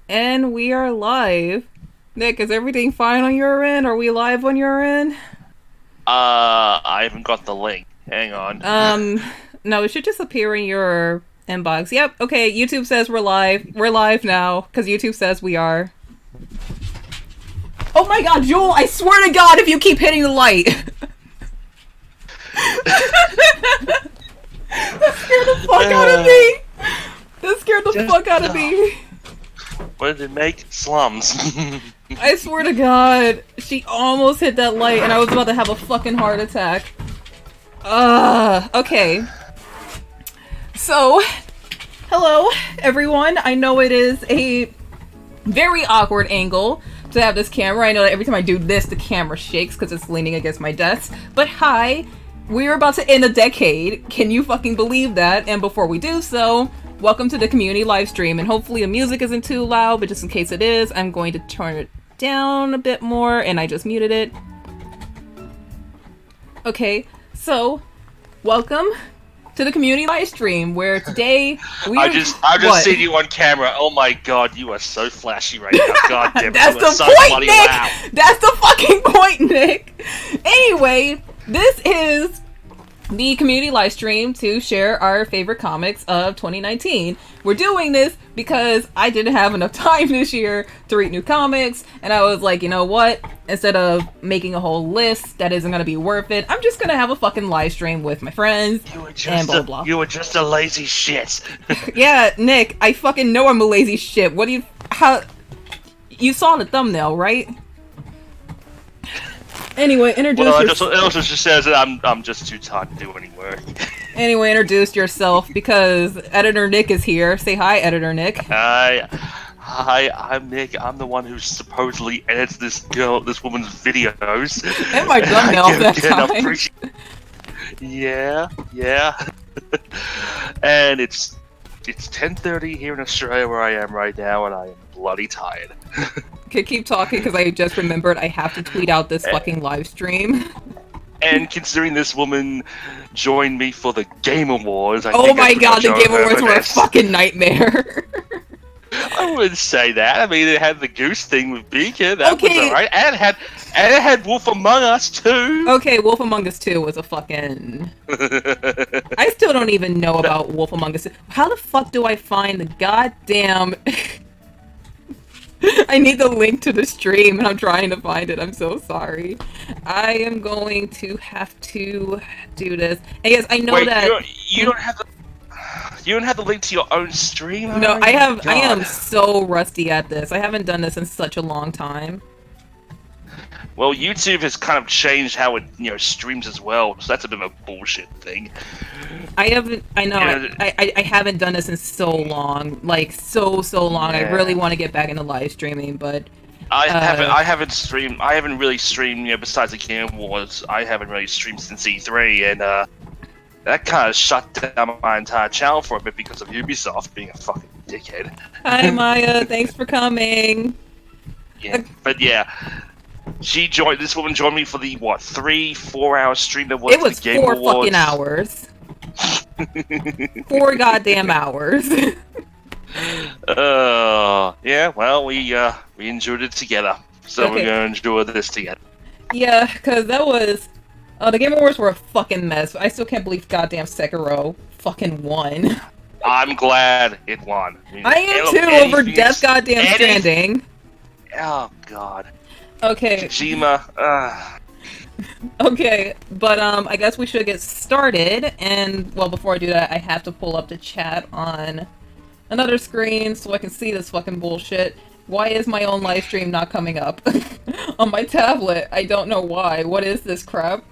And we are live. Nick, is everything fine on your end? Are we live on your end? I haven't got the link. Hang on. Um, no, it should just appear in your inbox. Yep, okay, YouTube says we're live. We're live now, because YouTube says we are. Oh my god, Joel, I swear to god if you keep hitting the light! That scared the fuck out of me! That scared the fuck out of me! What did it make? Slums. I swear to god, she almost hit that light and I was about to have a fucking heart attack. Okay. So, hello, everyone. I know it is a very awkward angle to have this camera. I know that every time I do this, the camera shakes because it's leaning against my desk. But hi, we're about to end a decade. Can you fucking believe that? And before we do so, welcome to the community live stream. And hopefully the music isn't too loud, but just in case it is, I'm going to turn it down a bit more, and I just muted it. Okay, so welcome to the community live stream, where today we I just seen you on camera. Oh my god, you are so flashy right now. God damn it, That's you the are so point, bloody Nick! loud. That's the fucking point, Nick! Anyway, this is the community live stream to share our favorite comics of 2019. We're doing this because I didn't have enough time this year to read new comics, and I was like, you know what? Instead of making a whole list that isn't gonna be worth it, I'm just gonna have a fucking live stream with my friends and blah blah. You were just a lazy shit. Yeah, Nick, I fucking know I'm a lazy shit. What do you... How... You saw the thumbnail, right? Anyway, introduce yourself. It also just says that I'm just too tired to do any work. Anyway, introduce yourself, because Editor Nick is here. Say hi, Editor Nick. Hi, I'm Nick. I'm the one who supposedly edits this woman's videos. And my thumbnail that time. Yeah. And it's 10:30 here in Australia where I am right now, and I am bloody tired. Okay, keep talking, because I just remembered I have to tweet out this fucking live stream. And considering this woman joined me for the Game Awards, oh my god, the Game Awards were a fucking nightmare. I wouldn't say that. I mean, it had the goose thing with Beacon. That was alright. And it had Wolf Among Us too. Okay, Wolf Among Us 2 was a fucking... I still don't even know about Wolf Among Us. How the fuck do I find the goddamn... I need the link to the stream, and I'm trying to find it. I'm so sorry. I am going to have to do this. And yes, I know that... You don't have the... You don't have the link to your own stream? No, I have. I am so rusty at this. I haven't done this in such a long time. Well, YouTube has kind of changed how it, streams as well, so that's a bit of a bullshit thing. I haven't. I know. I haven't done this in so long, like so long. Yeah. I really want to get back into live streaming, but I haven't really streamed. Besides the Game Awards, I haven't really streamed since E3, and that kind of shut down my entire channel for a bit because of Ubisoft being a fucking dickhead. Hi, Maya. Thanks for coming. Yeah, but yeah. This woman joined me for the, 3-4 hour stream that was It was the Game 4 Awards. fucking hours. 4 goddamn hours. Yeah, well, we enjoyed it together. So okay. We're gonna enjoy this together. Yeah, because that was... the Game Awards were a fucking mess. I still can't believe goddamn Sekiro fucking won. I'm glad it won. I am too, over Death Goddamn Stranding. Oh, God. Okay. Kojima, Okay, but I guess we should get started, and, well, before I do that, I have to pull up the chat on another screen so I can see this fucking bullshit. Why is my own live stream not coming up? On my tablet, I don't know why. What is this crap?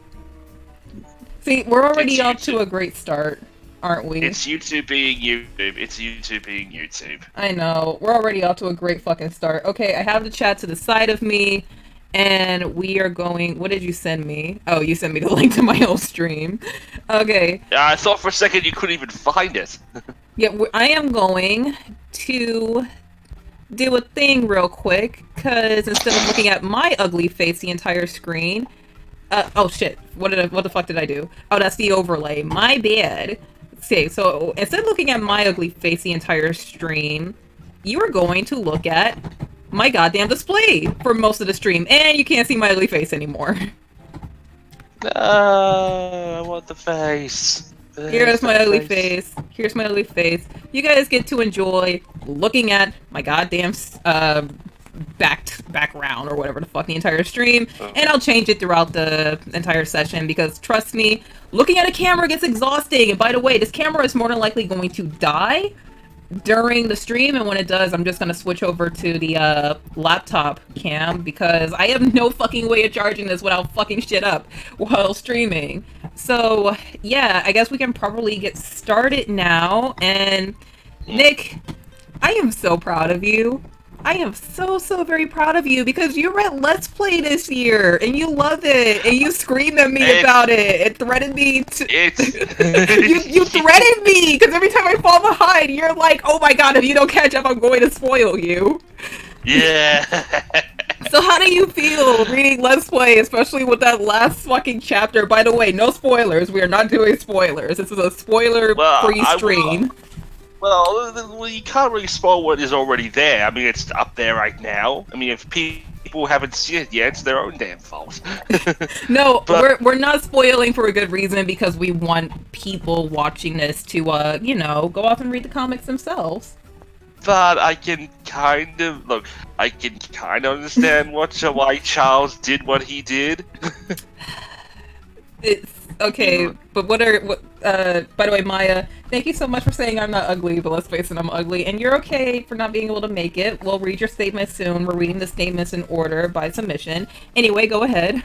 See, we're already off to a great start, aren't we? It's YouTube being YouTube. It's YouTube being YouTube. I know. We're already off to a great fucking start. Okay, I have the chat to the side of me, and we are going... What did you send me? Oh, you sent me the link to my own stream. Okay. I thought for a second you couldn't even find it. Yeah, I am going to do a thing real quick, because instead of looking at my ugly face the entire screen... oh shit, what the fuck did I do? Oh, that's the overlay. My bad. Okay, so instead of looking at my ugly face the entire stream, you are going to look at my goddamn display for most of the stream, and you can't see my ugly face anymore. I want the face. Here's my ugly face. Here's my ugly face. You guys get to enjoy looking at my goddamn background or whatever the fuck the entire stream, and I'll change it throughout the entire session because trust me, looking at a camera gets exhausting. And by the way, this camera is more than likely going to die during the stream, and when it does, I'm just gonna switch over to the laptop cam because I have no fucking way of charging this without fucking shit up while streaming. So yeah, I guess we can probably get started now. And Nick, I am so proud of you. I am so very proud of you because you read Let's Play this year and you love it and you screamed at me about it. It threatened me to. you threatened me because every time I fall behind, you're like, "Oh my god, if you don't catch up, I'm going to spoil you." Yeah. So how do you feel reading Let's Play, especially with that last fucking chapter? By the way, no spoilers. We are not doing spoilers. This is a spoiler-free stream. Well, you can't really spoil what is already there. I mean, it's up there right now. I mean, if people haven't seen it yet, it's their own damn fault. No, but we're not spoiling for a good reason because we want people watching this to, you know, go off and read the comics themselves. But I can kind of understand why Charles did what he did. It's okay, but by the way, Maya, thank you so much for saying I'm not ugly, but let's face it, I'm ugly, and you're okay for not being able to make it. We'll read your statement soon. We're reading the statements in order by submission. Anyway, go ahead.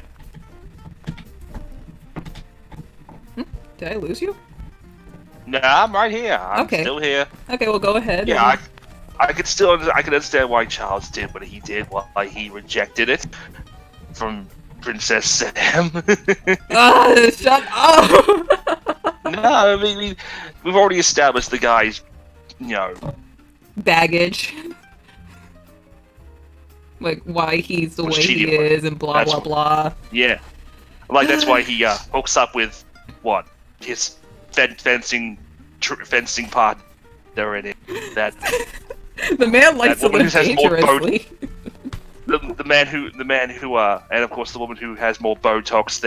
Did I lose you? Nah, I'm right here. I'm still here. Okay, well, go ahead. Yeah, I can understand why Charles did what he did, why he rejected it from Princess Sam. Shut up! No, I mean, we've already established the guy's, you know... baggage. Like, why he's the way he is, and blah, blah, blah. Yeah. Like, that's why he hooks up with, what? His fencing partner in it. The man likes to live dangerously. The man who, and of course the woman who has more Botox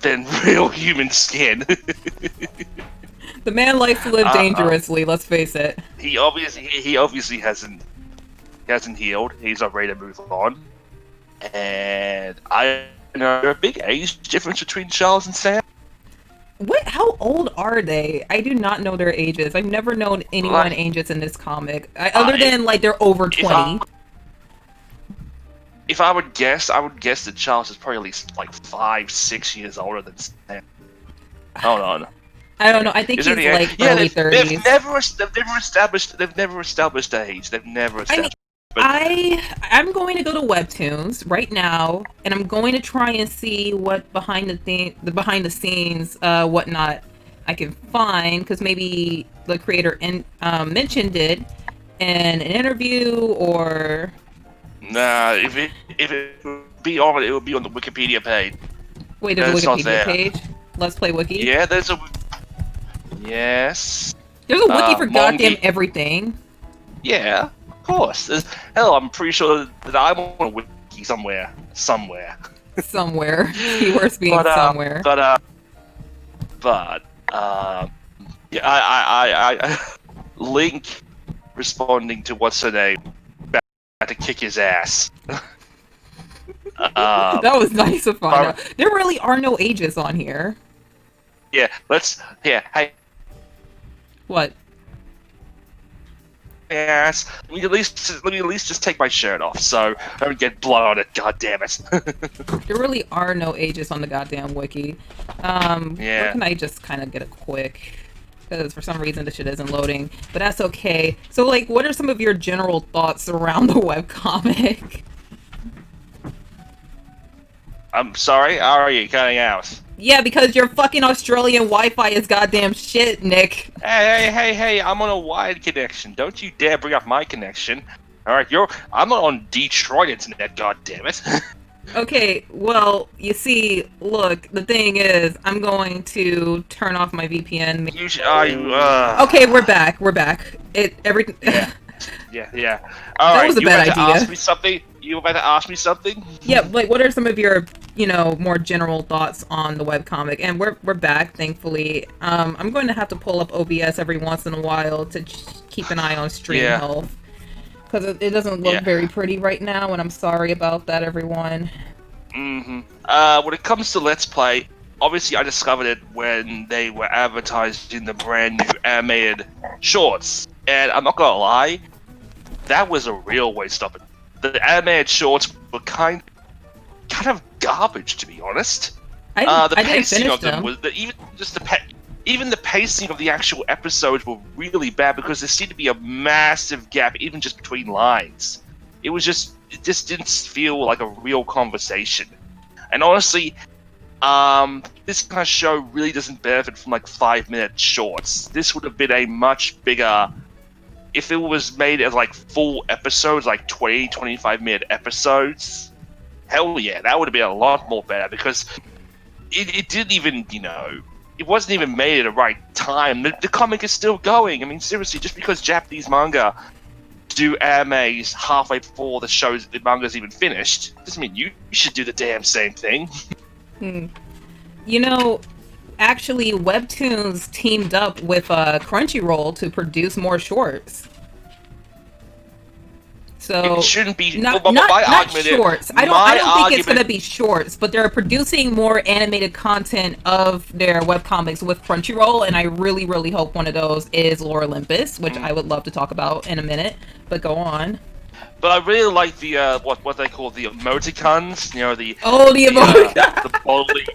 than real human skin. The man likes to live dangerously. Let's face it. He obviously hasn't healed. He's not ready to move on. And I know a big age difference between Charles and Sam. What? How old are they? I do not know their ages. I've never known anyone ages in this comic, other than like they're over 20. If I would guess, that Charles is probably at least like 5-6 years older than Sam. Hold on. I don't know. I think he's like early 30s. They've never established age. They've never established. I'm going to go to Webtoons right now, and I'm going to try and see what behind the scenes whatnot I can find, because maybe the creator mentioned it in an interview or. Nah, if it would be on it, it would be on the Wikipedia page. Wait, there's a Wikipedia page? Let's Play Wiki? Yeah, there's a. Yes. There's a wiki for goddamn everything. Yeah. Of course. Hell, I'm pretty sure that I'm on a wiki somewhere. Somewhere. Keywords being somewhere. Yeah, I Link responding to what's her name had to kick his ass. That was nice of fun. There really are no ages on here. Yeah, hey. What? Yes. Let me at least just take my shirt off so I don't get blood on it. God damn it. There really are no ages on the goddamn wiki. Yeah. Where can I just kind of get a quick? Because for some reason this shit isn't loading, but that's okay. So, like, what are some of your general thoughts around the webcomic? I'm sorry, how are you cutting out? Yeah, because your fucking Australian Wi-Fi is goddamn shit, Nick. Hey, I'm on a wide connection. Don't you dare bring up my connection. Alright, I'm on Detroit internet, goddammit. Okay, well, you see, look, the thing is, I'm going to turn off my VPN. You should, Okay, we're back. We're back. Everything. yeah, yeah. All That right, was a you were bad about to idea. ask me something. You were about to ask me something. Yeah, like, what are some of your, more general thoughts on the webcomic? And we're back, thankfully. I'm going to have to pull up OBS every once in a while to keep an eye on stream Yeah, health. Because it doesn't look yeah. very pretty right now, and I'm sorry about that, everyone. When it comes to Let's Play, obviously I discovered it when they were advertising the brand new animated shorts, and I'm not gonna lie, that was a real waste of it. The animated shorts were kind of garbage, to be honest. The I didn't pacing finish of them them. was even the pacing of the actual episodes were really bad because there seemed to be a massive gap even just between lines. It just didn't feel like a real conversation. And honestly, this kind of show really doesn't benefit from like 5-minute shorts. This would have been a much bigger, if it was made as like full episodes, like 20-25 minute episodes. Hell yeah, that would have been a lot more better because it didn't even, it wasn't even made at the right time. The comic is still going. I mean, seriously, just because Japanese manga do animes halfway before the manga's even finished doesn't mean you should do the damn same thing. Actually, Webtoons teamed up with Crunchyroll to produce more shorts. So It shouldn't be. not My argument shorts. is, I don't think it's argument- gonna be shorts, but they're producing more animated content of their webcomics with Crunchyroll, and I really, really hope one of those is Lore Olympus, which I would love to talk about in a minute. But go on. But I really like the what they call the emoticons. The emoticons. the bodily.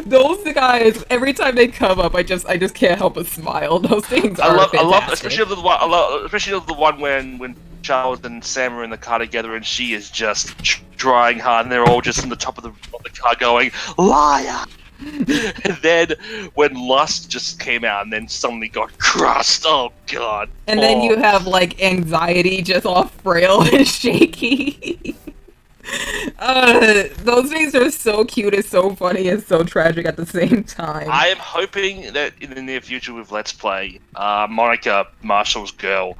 Those guys, every time they come up, I just can't help but smile. Those things are I love, fantastic. especially the one when Charles and Sam are in the car together, and she is just trying hard, and they're all just in the top of the car going liar. And then when Lust just came out, and then suddenly got crushed. Oh god. And then you have like anxiety, just all frail and shaky. Those things are so cute, it's so funny, and so tragic at the same time. I am hoping that in the near future with Let's Play, Monica, Marshall's girl,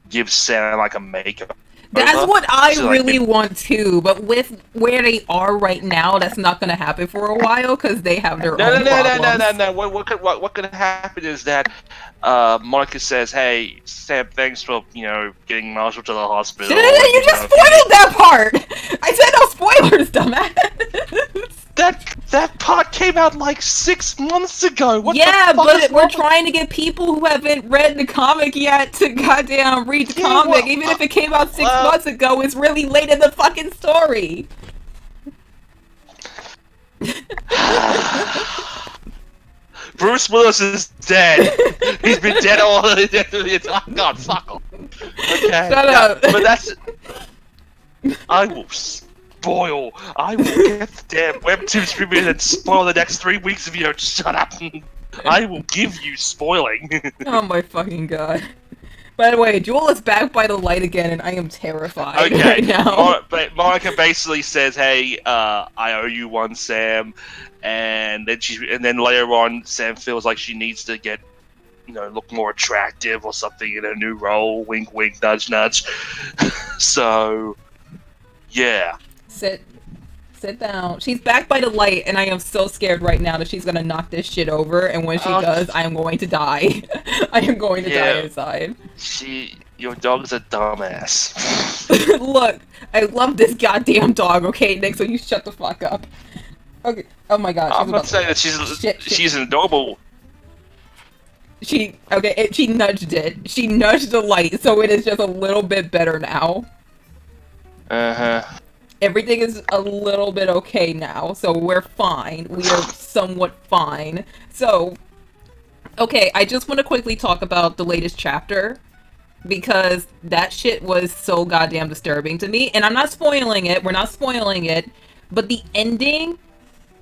gives Sam like a makeover. That's what I So, really want too, but with where they are right now, that's not going to happen for a while because they have their own problems. No. What could happen is that Monica says, "Hey, Sam, thanks for getting Marshall to the hospital." You just spoiled that part. I said no spoilers, dumbass. That part came out like 6 months ago. What Yeah, the fuck but is we're wrong trying to get people who haven't read the comic yet to goddamn read the comic. well, Even if it came out 6 months ago, it's really late in the fucking story. Bruce Willis is dead. He's been dead all the time. God, fuck off. Okay. Shut up. But that's. I will I will get the damn webtoons premiere and spoil the next 3 weeks if you don't shut up. I will give you spoiling. Oh my fucking god. By the way, Jewel is back by the light again, and I am terrified Okay. right now. Monica basically says, "Hey, I owe you one, Sam," and then later on, Sam feels like she needs to get, look more attractive or something in her new role. Wink, wink, nudge, nudge. So, yeah. Sit down. She's back by the light, and I am so scared right now that she's gonna knock this shit over, and when she does, I am going to die. I am going to die inside. Your dog's a dumbass. Look, I love this goddamn dog, okay, Nick, so you shut the fuck up. Okay, oh my god. I'm not saying that she's an adorable... She nudged it. She nudged the light, so it is just a little bit better now. Uh-huh. Everything is a little bit okay now, so we're fine. We are somewhat fine. So, okay, I just want to quickly talk about the latest chapter, because that shit was so goddamn disturbing to me. And I'm not spoiling it, we're not spoiling it, but the ending,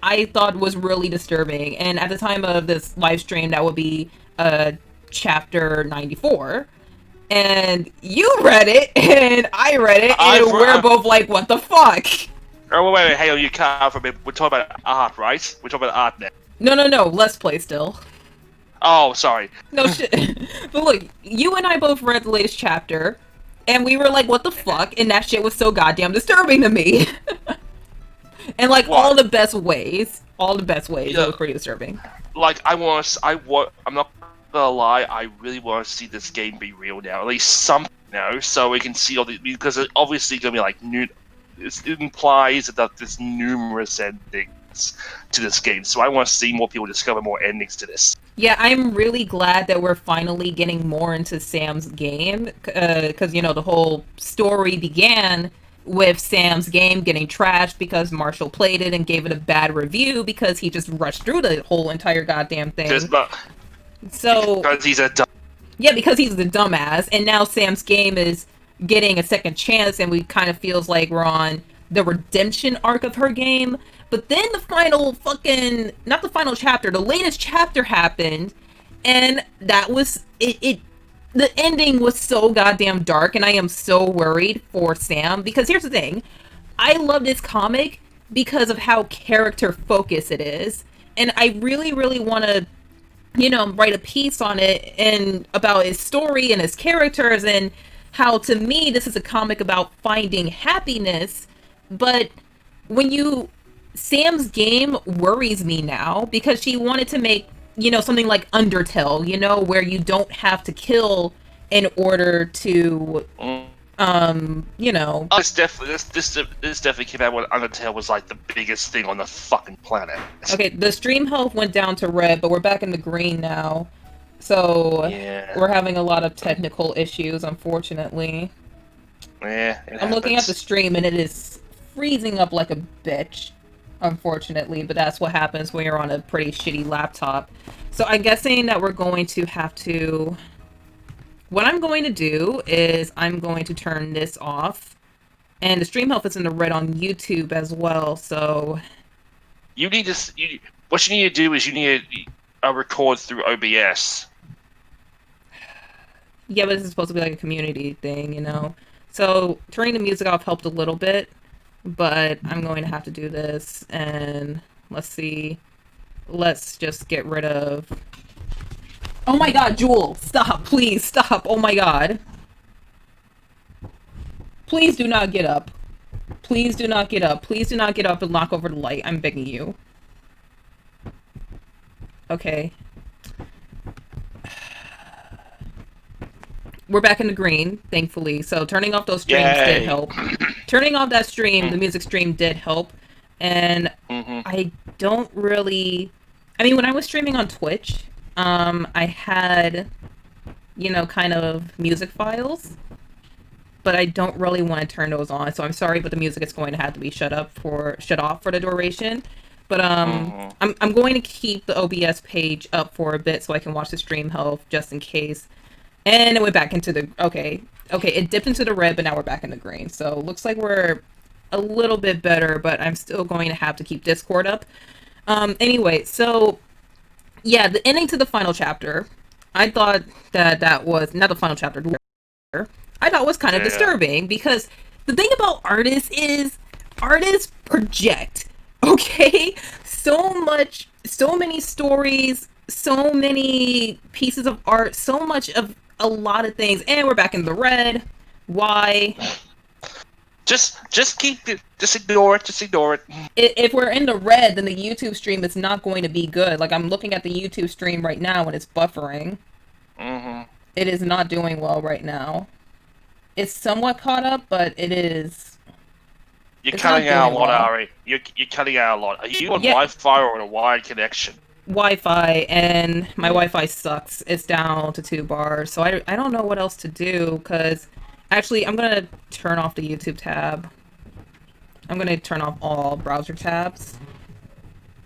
I thought was really disturbing. And at the time of this live stream, that would be chapter 94. And you read it, and I read it, and we're both like, what the fuck? Oh, wait, hang on, you cut out for a bit. We're talking about art, right? We're talking about art now. No. Let's play still. Oh, sorry. No shit. But look, you and I both read the latest chapter, and we were like, what the fuck? And that shit was so goddamn disturbing to me. And like What? all the best ways. All the best ways. Yeah. It was pretty disturbing. Like, I'm not gonna lie, I really want to see this game be real now. At least something, so we can see all the, because it's obviously gonna be like it implies that there's numerous endings to this game. So I want to see more people discover more endings to this. Yeah, I'm really glad that we're finally getting more into Sam's game, because the whole story began with Sam's game getting trashed because Marshall played it and gave it a bad review because he just rushed through the whole entire goddamn thing. So because he's a yeah, because he's the dumbass, and now Sam's game is getting a second chance, and we kind of feels like we're on the redemption arc of her game. But then the final fucking, not the final chapter, the latest chapter happened, and that was it. The ending was so goddamn dark, and I am so worried for Sam, because here's the thing. I love this comic because of how character focused it is, and I really, really want to write a piece on it and about his story and his characters, and how, to me, this is a comic about finding happiness. But Sam's game worries me now, because she wanted to make, something like Undertale, where you don't have to kill in order to, This definitely came out when Undertale was like the biggest thing on the fucking planet. Okay, the stream health went down to red, but we're back in the green now. So Yeah. we're having a lot of technical issues, unfortunately. Yeah, I'm looking at the stream and it is freezing up like a bitch, unfortunately, but that's what happens when you're on a pretty shitty laptop. So I'm guessing that we're going to have to... What I'm going to do is I'm going to turn this off. And the stream health is in the red on YouTube as well, so... You need to... what you need to do is you need to record through OBS. Yeah, but this is supposed to be like a community thing, So turning the music off helped a little bit, but I'm going to have to do this, and let's see. Let's just get rid of... Oh my god, Jewel! Stop, please, stop! Oh my god. Please do not get up. Please do not get up. Please do not get up and knock over the light. I'm begging you. Okay. We're back in the green, thankfully. So turning off those streams did help. Turning off that stream, the music stream, did help. And I don't really... I mean, when I was streaming on Twitch, I had, kind of music files. But I don't really want to turn those on. So I'm sorry, but the music is going to have to be shut off for the duration. But I'm going to keep the OBS page up for a bit so I can watch the stream health just in case. And it went back into the... Okay, it dipped into the red, but now we're back in the green. So looks like we're a little bit better, but I'm still going to have to keep Discord up. Anyway, so... Yeah, the ending to the final chapter. I thought that was... Not the final chapter. I thought was kind of disturbing, because the thing about artists is... Artists project. Okay? So many stories... So many pieces of art, so much of a lot of things, and we're back in the red. Why? Just keep it. Just ignore it. Just ignore it. If we're in the red, then the YouTube stream is not going to be good. Like, I'm looking at the YouTube stream right now, and it's buffering. It is not doing well right now. It's somewhat caught up, but it is... You're cutting out a lot, Ari. You're cutting out a lot. Are you on Wi-Fi or on a wired connection? Wi-Fi, and my Wi-Fi sucks. It's down to 2 bars, so I don't know what else to do, because... Actually, I'm gonna turn off the YouTube tab. I'm gonna turn off all browser tabs.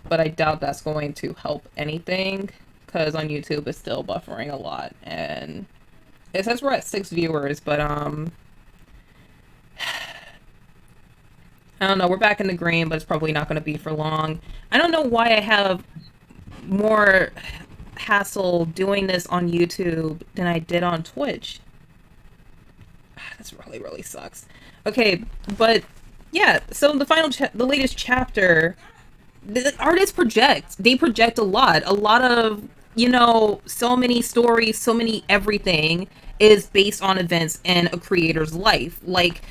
But I doubt that's going to help anything, because on YouTube it's still buffering a lot, and... It says we're at 6 viewers, but, I don't know, we're back in the green, but it's probably not gonna be for long. I don't know why I have more hassle doing this on YouTube than I did on Twitch. This really, really sucks. Okay, but Yeah, so the latest chapter, the artists project. They project a lot. A lot of, so many stories, so many everything is based on events in a creator's life. Like,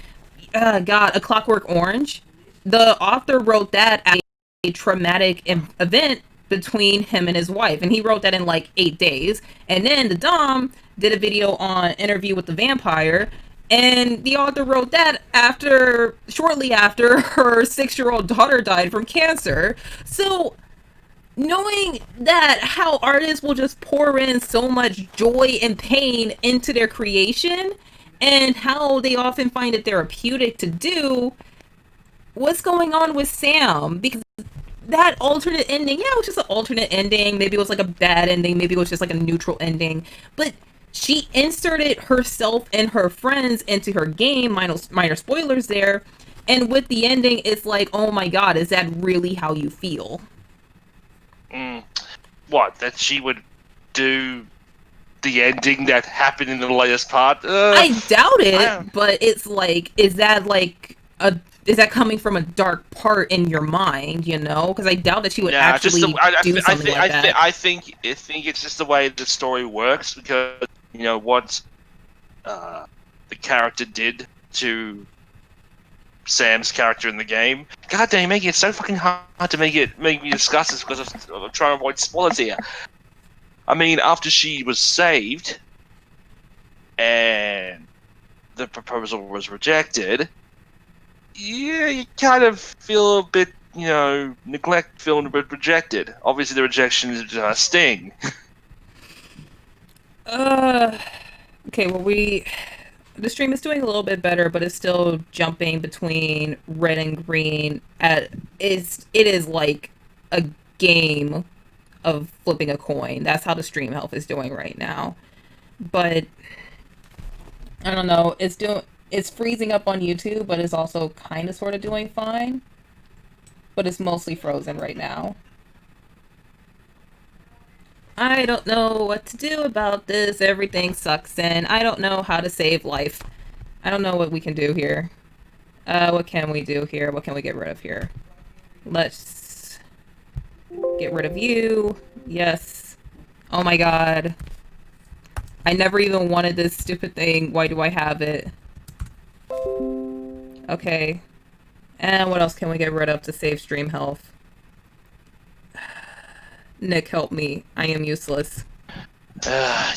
God, A Clockwork Orange. The author wrote that as a traumatic event between him and his wife, and he wrote that in like 8 days. And then the Dom did a video on Interview with the Vampire, and the author wrote that shortly after her 6-year-old daughter died from cancer. So knowing that, how artists will just pour in so much joy and pain into their creation, and how they often find it therapeutic to do, what's going on with Sam? Because that alternate ending, yeah, it was just an alternate ending. Maybe it was like a bad ending. Maybe it was just like a neutral ending. But she inserted herself and her friends into her game. Minor spoilers there. And with the ending, it's like, oh my god, is that really how you feel? What, that she would do the ending that happened in the latest part? I doubt it, but it's like, is that coming from a dark part in your mind? Because I doubt that she would actually do something like that. I think it's just the way the story works, because what the character did to Sam's character in the game. God damn, making it so fucking hard to make me discuss this because I'm trying to avoid spoilers here. I mean, after she was saved and the proposal was rejected, yeah, you kind of feel a bit, feeling a bit rejected. Obviously, the rejection is a sting. Okay, well, the stream is doing a little bit better, but it's still jumping between red and green. It is like a game of flipping a coin. That's how the stream health is doing right now. But I don't know. It's freezing up on YouTube, but it's also kind of sort of doing fine. But it's mostly frozen right now. I don't know what to do about this. Everything sucks, and I don't know how to save life. I don't know what we can do here. What can we do here? What can we get rid of here? Let's get rid of you. Yes. Oh my god. I never even wanted this stupid thing. Why do I have it? Okay. And what else can we get rid of to save stream health? Nick, help me. I am useless.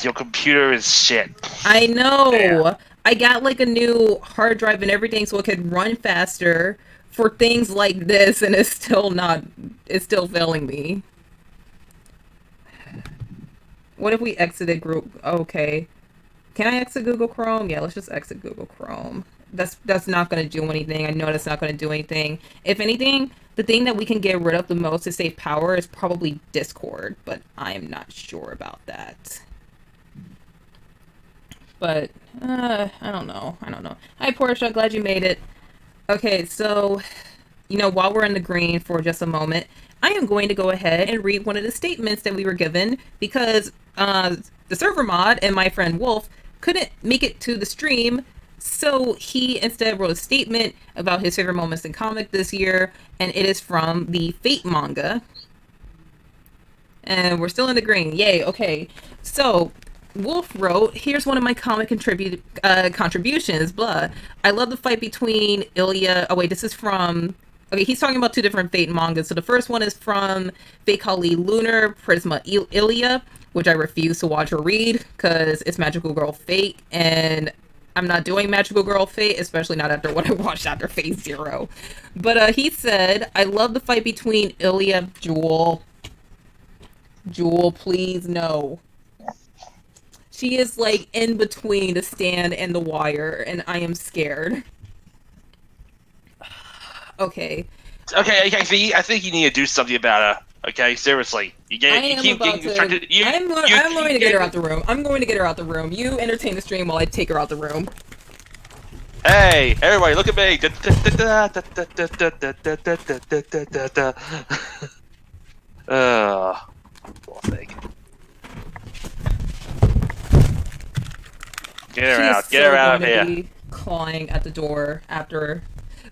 Your computer is shit. I know. Yeah. I got like a new hard drive and everything so it could run faster for things like this, and it's still failing me. What if we exited group? Okay. Can I exit Google Chrome? Yeah, let's just exit Google Chrome. That's not going to do anything. I know that's not going to do anything. If anything, the thing that we can get rid of the most to save power is probably Discord, but I am not sure about that. But, I don't know. Hi, Portia. Glad you made it. Okay, so, while we're in the green for just a moment, I am going to go ahead and read one of the statements that we were given because the server mod and my friend Wolf couldn't make it to the stream, so he instead wrote a statement about his favorite moments in comic this year, and it is from the Fate manga. And we're still in the green. Yay, okay. So, Wolf wrote, here's one of my comic contributions, blah. I love the fight between Ilya. Oh, wait, this is from... Okay, he's talking about two different Fate mangas. So the first one is from Fate Kali Lunar, Prisma Ilya, which I refuse to watch or read because it's Magical Girl Fate, and I'm not doing Magical Girl Fate, especially not after what I watched after Phase Zero. But he said, I love the fight between Ilya... Jewel, please, no. She is like in between the stand and the wire, and I am scared. Okay. Okay, I think you need to do something about her. Okay, seriously. I'm going to get her out the room. I'm going to get her out the room. You entertain the stream while I take her out the room. Hey, everybody, look at me. Poor thing. Get her out. Get her out of here. Clawing at the door after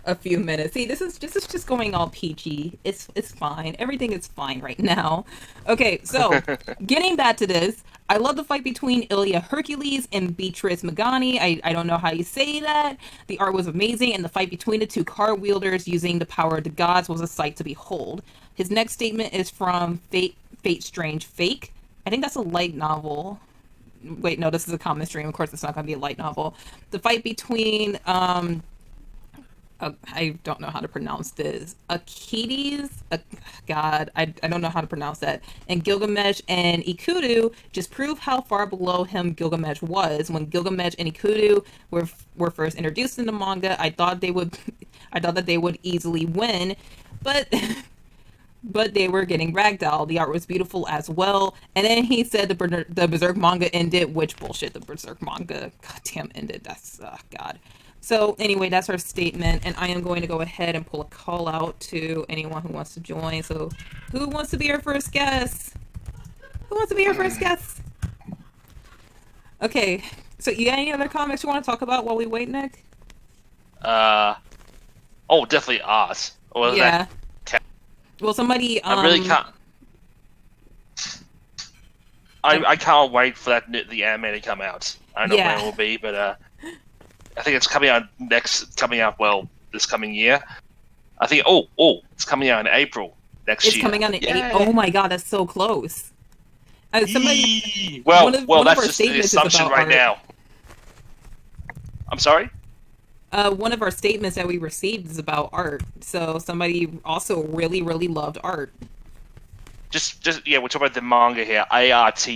a few minutes. See, this is just going all peachy. It's fine. Everything is fine right now. Okay, so getting back to this, I love the fight between Ilya Hercules and Beatrice Magani. I don't know how you say that. The art was amazing, and the fight between the two card wielders using the power of the gods was a sight to behold. His next statement is from Fate Strange Fake. I think that's a light novel. Wait, no, this is a comic stream. Of course, it's not going to be a light novel. The fight between I don't know how to pronounce this. Akides, God, I don't know how to pronounce that. And Gilgamesh and Ikudu just prove how far below him Gilgamesh was. When Gilgamesh and Ikudu were first introduced in the manga, I thought that they would easily win, but but they were getting ragdoll. The art was beautiful as well. And then he said the Berserk manga ended, which bullshit, the Berserk manga goddamn ended. That's God. So anyway, that's our statement, and I am going to go ahead and pull a call out to anyone who wants to join. So who wants to be our first guest? Who wants to be our first guest? Okay, so you got any other comics you want to talk about while we wait, Nick? Oh, definitely Oz. Or Yeah. that Well, somebody. I really can't. I can't wait for the anime to come out. I don't know when it will be, but I think it's coming out this coming year. I think it's coming out in April next year. It's coming out in April. Oh my god, that's so close. Somebody. Well, one that's of our just the statements is assumption about right art. now. I'm sorry? One of our statements that we received is about art. So somebody also really, really loved art. Just yeah, we're talking about the manga here. ARTE,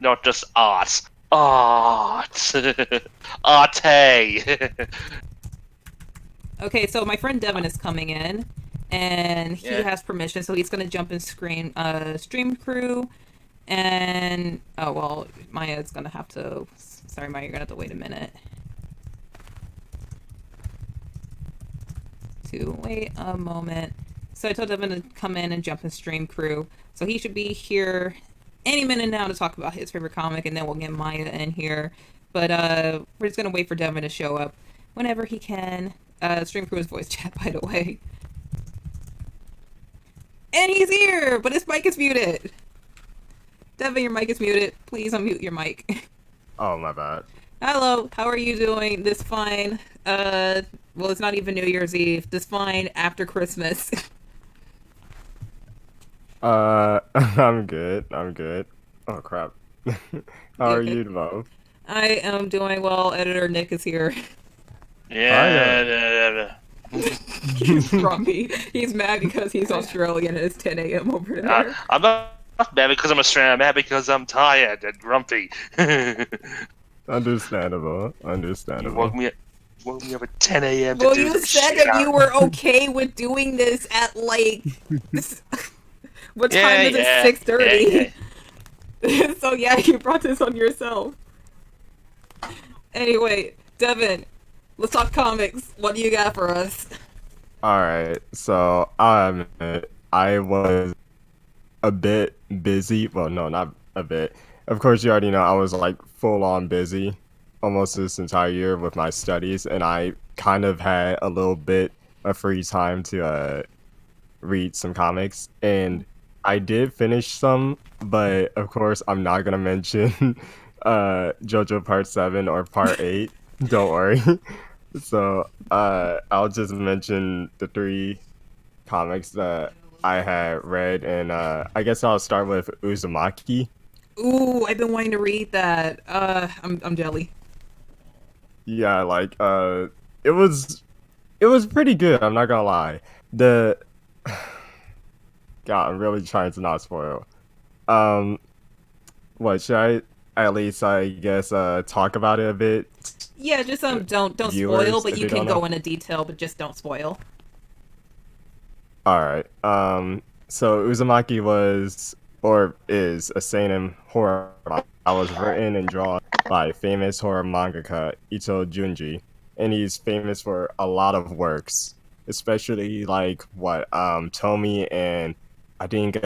not just art. Art. Arte. Okay, so my friend Devin is coming in, and he Yeah. has permission, so he's gonna jump in stream crew, and oh well, Maya's gonna have to. Sorry, Maya, you're gonna have to wait a minute. To wait a moment. So I told Devin to come in and jump in stream crew, so he should be here any minute now to talk about his favorite comic, and then we'll get Maya in here. But we're just gonna wait for Devin to show up whenever he can. Stream crew is voice chat, by the way. And he's here, but his mic is muted. Devin, your mic is muted. Please unmute your mic. Oh, my bad. Hello, how are you doing? This fine. Well, it's not even New Year's Eve. This fine after Christmas. I'm good. I'm good. Oh, crap. How are you, Bo? I am doing well. Editor Nick is here. Yeah. He's grumpy. He's mad because he's Australian and it's 10 a.m. over there. I'm not mad because I'm Australian. I'm mad because I'm tired and grumpy. Understandable. You Understandable. woke me up at 10 a.m. to Well, do you this said shit. that you were okay with doing this at like what time is it? 6:30. So yeah, you brought this on yourself. Anyway, Devin, let's talk comics. What do you got for us? Alright, so I was a bit busy. Well, no, not a bit. Of course, you already know I was like full on busy almost this entire year with my studies, and I kind of had a little bit of free time to read some comics, and I did finish some, but of course I'm not gonna mention JoJo Part 7 or Part 8. Don't worry. So I'll just mention the 3 comics that I had read, and I guess I'll start with Uzumaki. Ooh, I've been wanting to read that. I'm jelly. Yeah, like it was pretty good, I'm not gonna lie. The God, I'm really trying to not spoil. What should I at least I guess talk about it a bit? Yeah, just don't Viewers, spoil, but if you they can don't go know. into detail, but just don't spoil. Alright. So Uzumaki was or is a seinen horror manga that was written and drawn by famous horror mangaka Ito Junji, and he's famous for a lot of works, especially like what Tomy and I think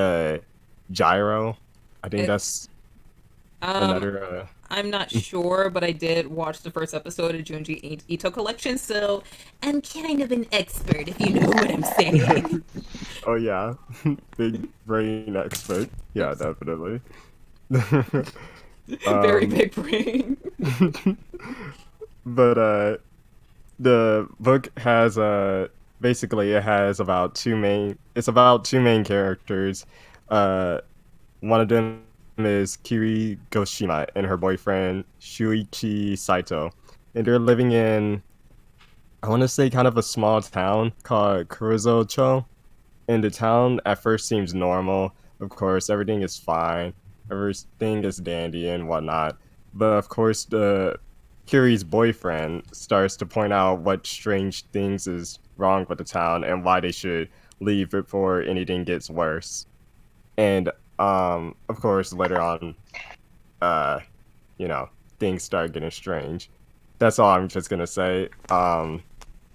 Gyro. I think It- that's Um, another I'm not sure, but I did watch the first episode of Junji Ito Collection, so I'm kind of an expert, if you know what I'm saying. Oh yeah, big brain expert. Yeah, Oops. definitely. Very um, big brain. but the book has basically it has about two main characters. Uh, one of them is Kiri Goshima and her boyfriend Shuichi Saito, and they're living in, I want to say, kind of a small town called Kurozocho. And the town at first seems normal. Of course, everything is fine. Everything is dandy and whatnot. But of course, the Kiri's boyfriend starts to point out what strange things is wrong with the town and why they should leave before anything gets worse. And of course, later on, uh, you know, things start getting strange. That's all I'm just gonna say.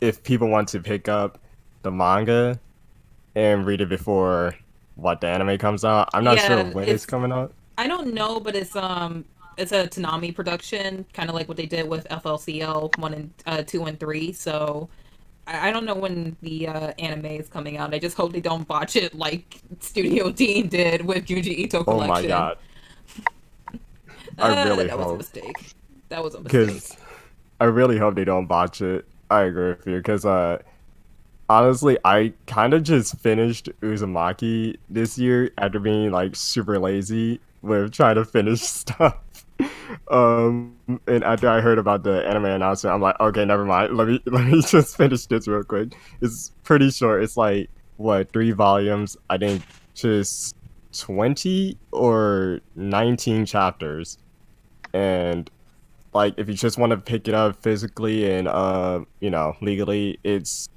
If people want to pick up the manga and read it before what the anime comes out. I'm not sure Yeah, when it's it's coming out. I don't know, but it's a Tanami production, kind of like what they did with FLCL 2 and 3. So I don't know when the anime is coming out. I just hope they don't botch it like Studio Dean did with Junji Ito Oh my Collection. god, I really That was a hope, mistake. That was a because mistake. I really hope they don't botch it. I agree with you, because honestly, I kind of just finished Uzumaki this year after being like super lazy with trying to finish stuff. And after I heard about the anime announcement, I'm like, okay, never mind. Let me just finish this real quick. It's pretty short. It's like what, 3 volumes? I think just 20 or 19 chapters. And like, if you just want to pick it up physically and legally, it's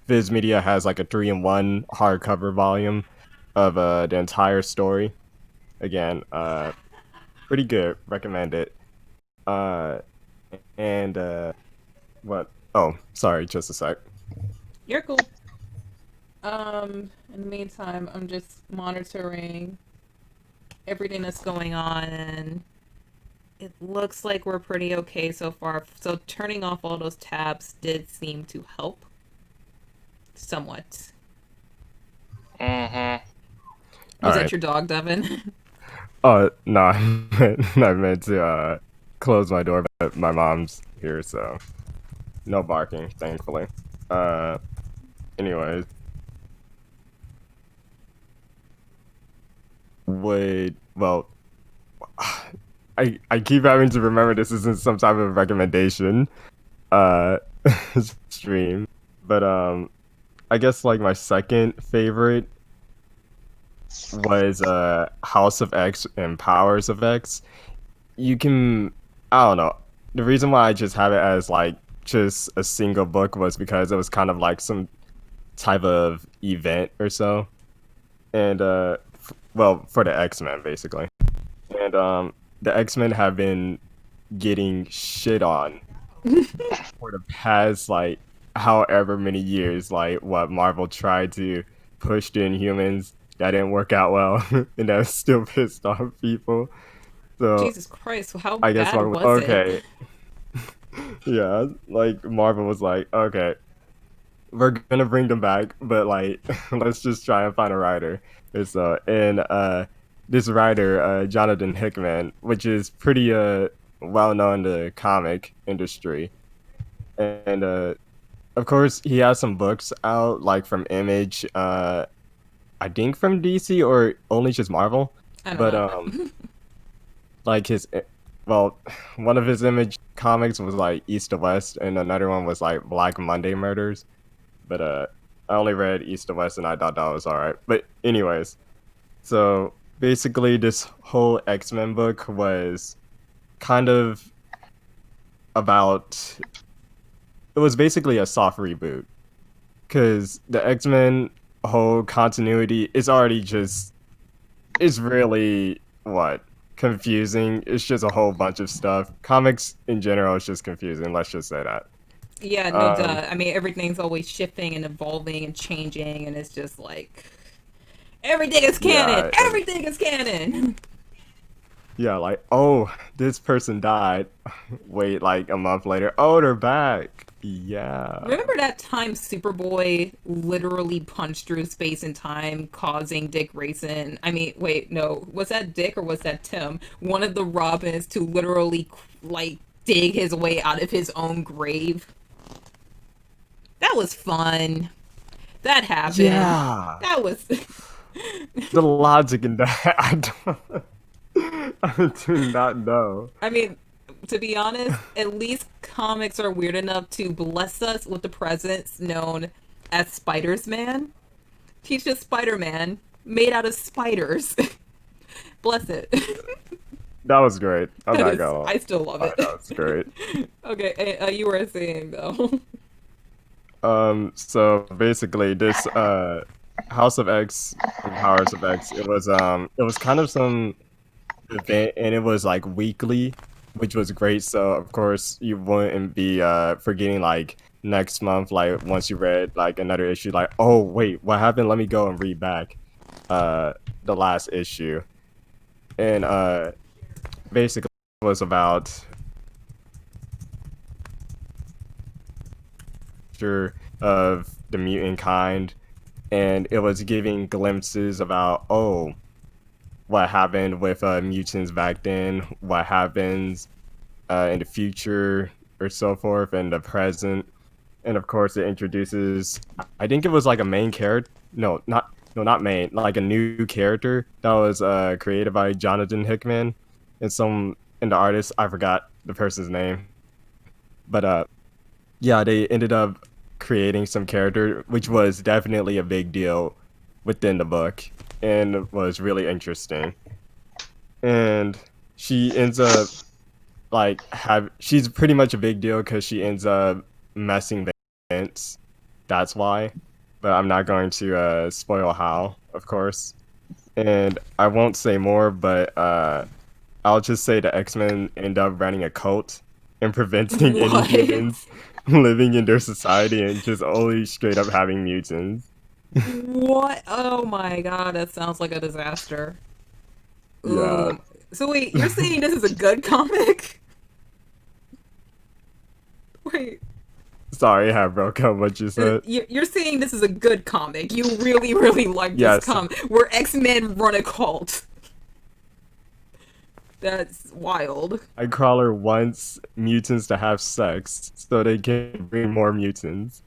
Viz Media has like a 3-in-1 hardcover volume of the entire story. Again, pretty good. Recommend it. Uh, and what? Oh, sorry, just a sec. You're cool. In the meantime, I'm just monitoring everything that's going on, and it looks like we're pretty okay so far. So turning off all those tabs did seem to help somewhat. Mm-hmm. All Was that right. your dog, Devin? Oh no, I meant to close my door, but my mom's here, so no barking, thankfully. Uh, anyways, would well, I keep having to remember this isn't some type of recommendation uh stream, but I guess like my second favorite was House of X and Powers of X. You can, I don't know. The reason why I just have it as like just a single book was because it was kind of like some type of event or so, and well, for the X-Men basically. And the X-Men have been getting shit on for the past like however many years. Like what Marvel tried to push the Inhumans, that didn't work out well, and that still pissed off people. So Jesus Christ, how I guess bad Marvel, was it? okay, yeah, like Marvel was like, okay, we're gonna bring them back, but like let's just try and find a writer. And so, and this writer, Jonathan Hickman, which is pretty well known in the comic industry, and of course he has some books out like from Image, I think from DC or only just Marvel, I don't but know. like well, one of his Image comics was like East to West, and another one was like Black Monday Murders. But I only read East to West, and I thought that was all right. But anyways, so basically, this whole X-Men book was kind of about. It was basically a soft reboot because the X-Men whole continuity is already just. It's really what confusing. It's just a whole bunch of stuff. Comics in general is just confusing. Let's just say that. Yeah, no Um, duh. I mean, everything's always shifting and evolving and changing, and it's just like everything is canon. yeah, Everything is canon. Yeah, like, oh, this person died. Wait, like a month later, oh, they're back. Yeah. Remember that time Superboy literally punched through space and time, causing Dick Grayson? I mean, wait, no, was that Dick or was that Tim? One of the Robins to literally like dig his way out of his own grave. That was fun. That happened. Yeah. That was. The logic in that, I do not know. I mean, to be honest, at least comics are weird enough to bless us with the presence known as Spider's Man. He's just Spider Man made out of spiders. Bless it. That was great. I'm That not is, gonna I still love lie, it. that was great. Okay, you were saying though. So basically, this House of X and Powers of X, it was kind of some event, and it was like weekly, which was great. So of course, you wouldn't be forgetting like next month, like once you read like another issue, like, oh wait, what happened? Let me go and read back the last issue, and basically it was about sure of the mutant kind, and it was giving glimpses about, oh, what happened with mutants back then, what happens in the future, or so forth, and the present. And of course, it introduces, I think it was like a main character. No, not main, like a new character that was created by Jonathan Hickman, and the artist, I forgot the person's name, but yeah, they ended up creating some character, which was definitely a big deal within the book, and was really interesting. And she ends up she's pretty much a big deal because she ends up messing the events. That's why, but I'm not going to spoil how, of course. And I won't say more, but I'll just say the X-Men end up running a cult and preventing any What? humans living in their society and just only straight up having mutants. What? Oh my god, that sounds like a disaster. Yeah. So wait, you're saying this is a good comic? Wait, Sorry, I broke up what you said. you're saying this is a good comic? You really, really like this Yes. comic where X-Men run a cult? That's wild. Nightcrawler wants mutants to have sex so they can bring more mutants.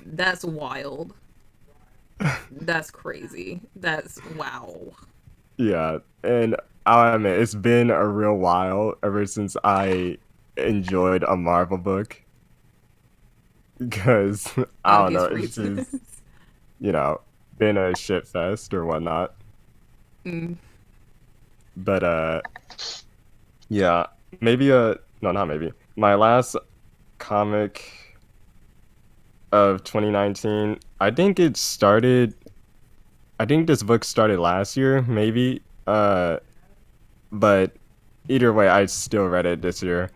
That's wild. That's crazy. That's wow. Yeah, and I'll admit, it's been a real while ever since I enjoyed a Marvel book. Because, I don't know, Obvious it's reasons. just, been a shit fest or whatnot. Mm. But, yeah, maybe, no, not maybe. My last comic of 2019, I think this book started last year, maybe. But either way, I still read it this year.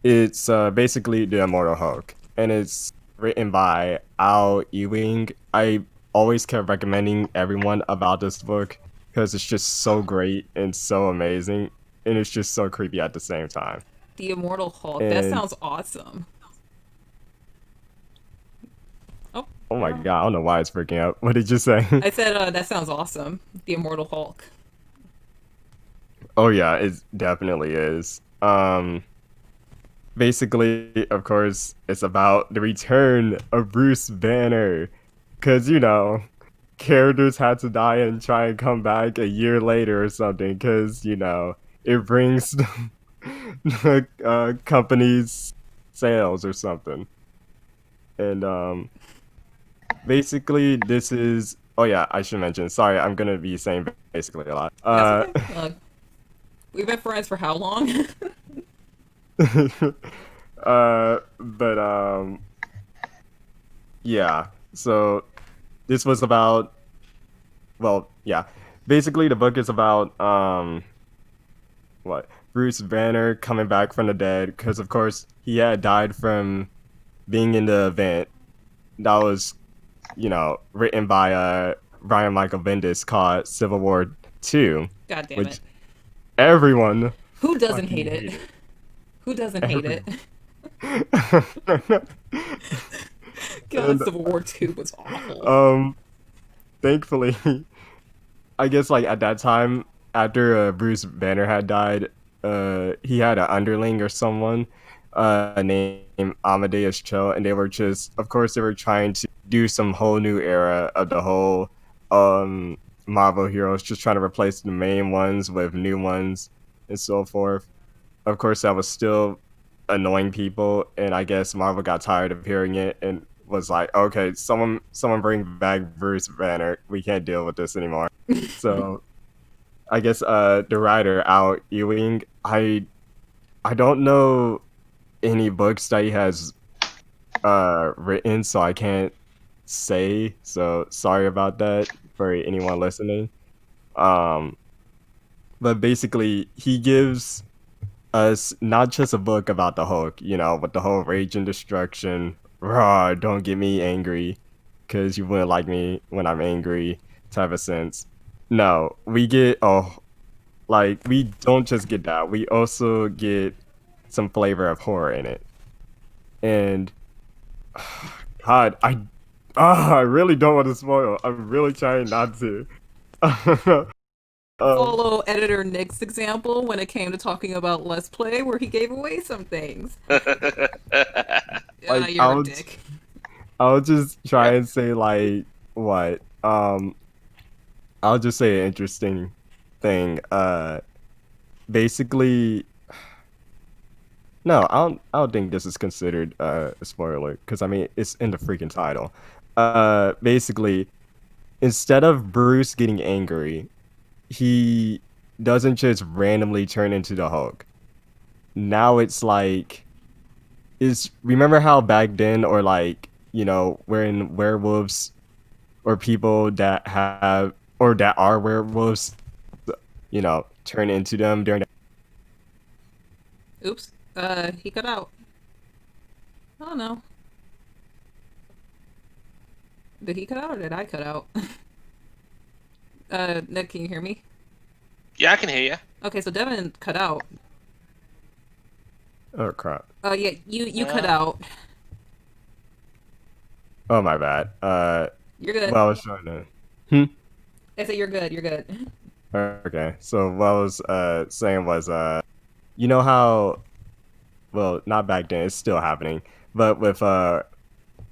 It's basically The Immortal Hulk, and it's written by Al Ewing. I always kept recommending everyone about this book because it's just so great and so amazing, and it's just so creepy at the same time. The Immortal Hulk. That And sounds awesome. Oh, oh my yeah. god, I don't know why it's freaking out. What did you say? I said that sounds awesome. The Immortal Hulk. Oh yeah, it definitely is. Basically, of course, it's about the return of Bruce Banner. Cause characters had to die and try and come back a year later or something. Cause it brings the company's sales or something. And basically, this is. Oh yeah, I should mention. Sorry, I'm gonna be saying basically a lot. That's okay. Look, we've been friends for how long? But yeah. So this was about, well, yeah. Basically, the book is about what, Bruce Banner coming back from the dead because of course he had died from being in the event that was written by Brian Michael Bendis called Civil War 2, God damn which it. Everyone Who doesn't fucking hate hate it? it. Who doesn't hate it? God, And Civil War 2 was awful. thankfully, I guess like at that time, after Bruce Banner had died, he had an underling or someone, named Amadeus Cho, and they were just, of course, they were trying to do some whole new era of the whole um Marvel heroes, just trying to replace the main ones with new ones and so forth. Of course, that was still annoying people, and I guess Marvel got tired of hearing it and was like, okay, someone bring back Bruce Banner. We can't deal with this anymore. So I guess the writer Al Ewing, I don't know any books that he has written, so I can't say. So sorry about that for anyone listening. Um, but basically, he gives us not just a book about the Hulk, you know, with the whole rage and destruction. Raw, don't get me angry, because you wouldn't like me when I'm angry type of sense. No, we get like we don't just get that. We also get some flavor of horror in it. And God, I really don't want to spoil. I'm really trying not to. um, Follow editor Nick's example when it came to talking about Let's Play, where he gave away some things. like You're a dick. I'll just try Yeah. and say like what? I'll just say an interesting thing. Basically, no, I don't think this is considered a spoiler because I mean it's in the freaking title. Basically, instead of Bruce getting angry, he doesn't just randomly turn into the Hulk. Now it's like is remember how back then or like you know when werewolves or people that have or that are werewolves, you know, turn into them during Oops. He cut out. Oh no. Did he cut out or did I cut out? Nick, can you hear me? Yeah, I can hear you. Okay, so Devin cut out. oh crap. Yeah, you cut Yeah. out. Oh my bad. You're good. Well, I was trying to. Hmm? I said you're good. You're good. Okay. So what I was saying was you know how well not back then it's still happening, but with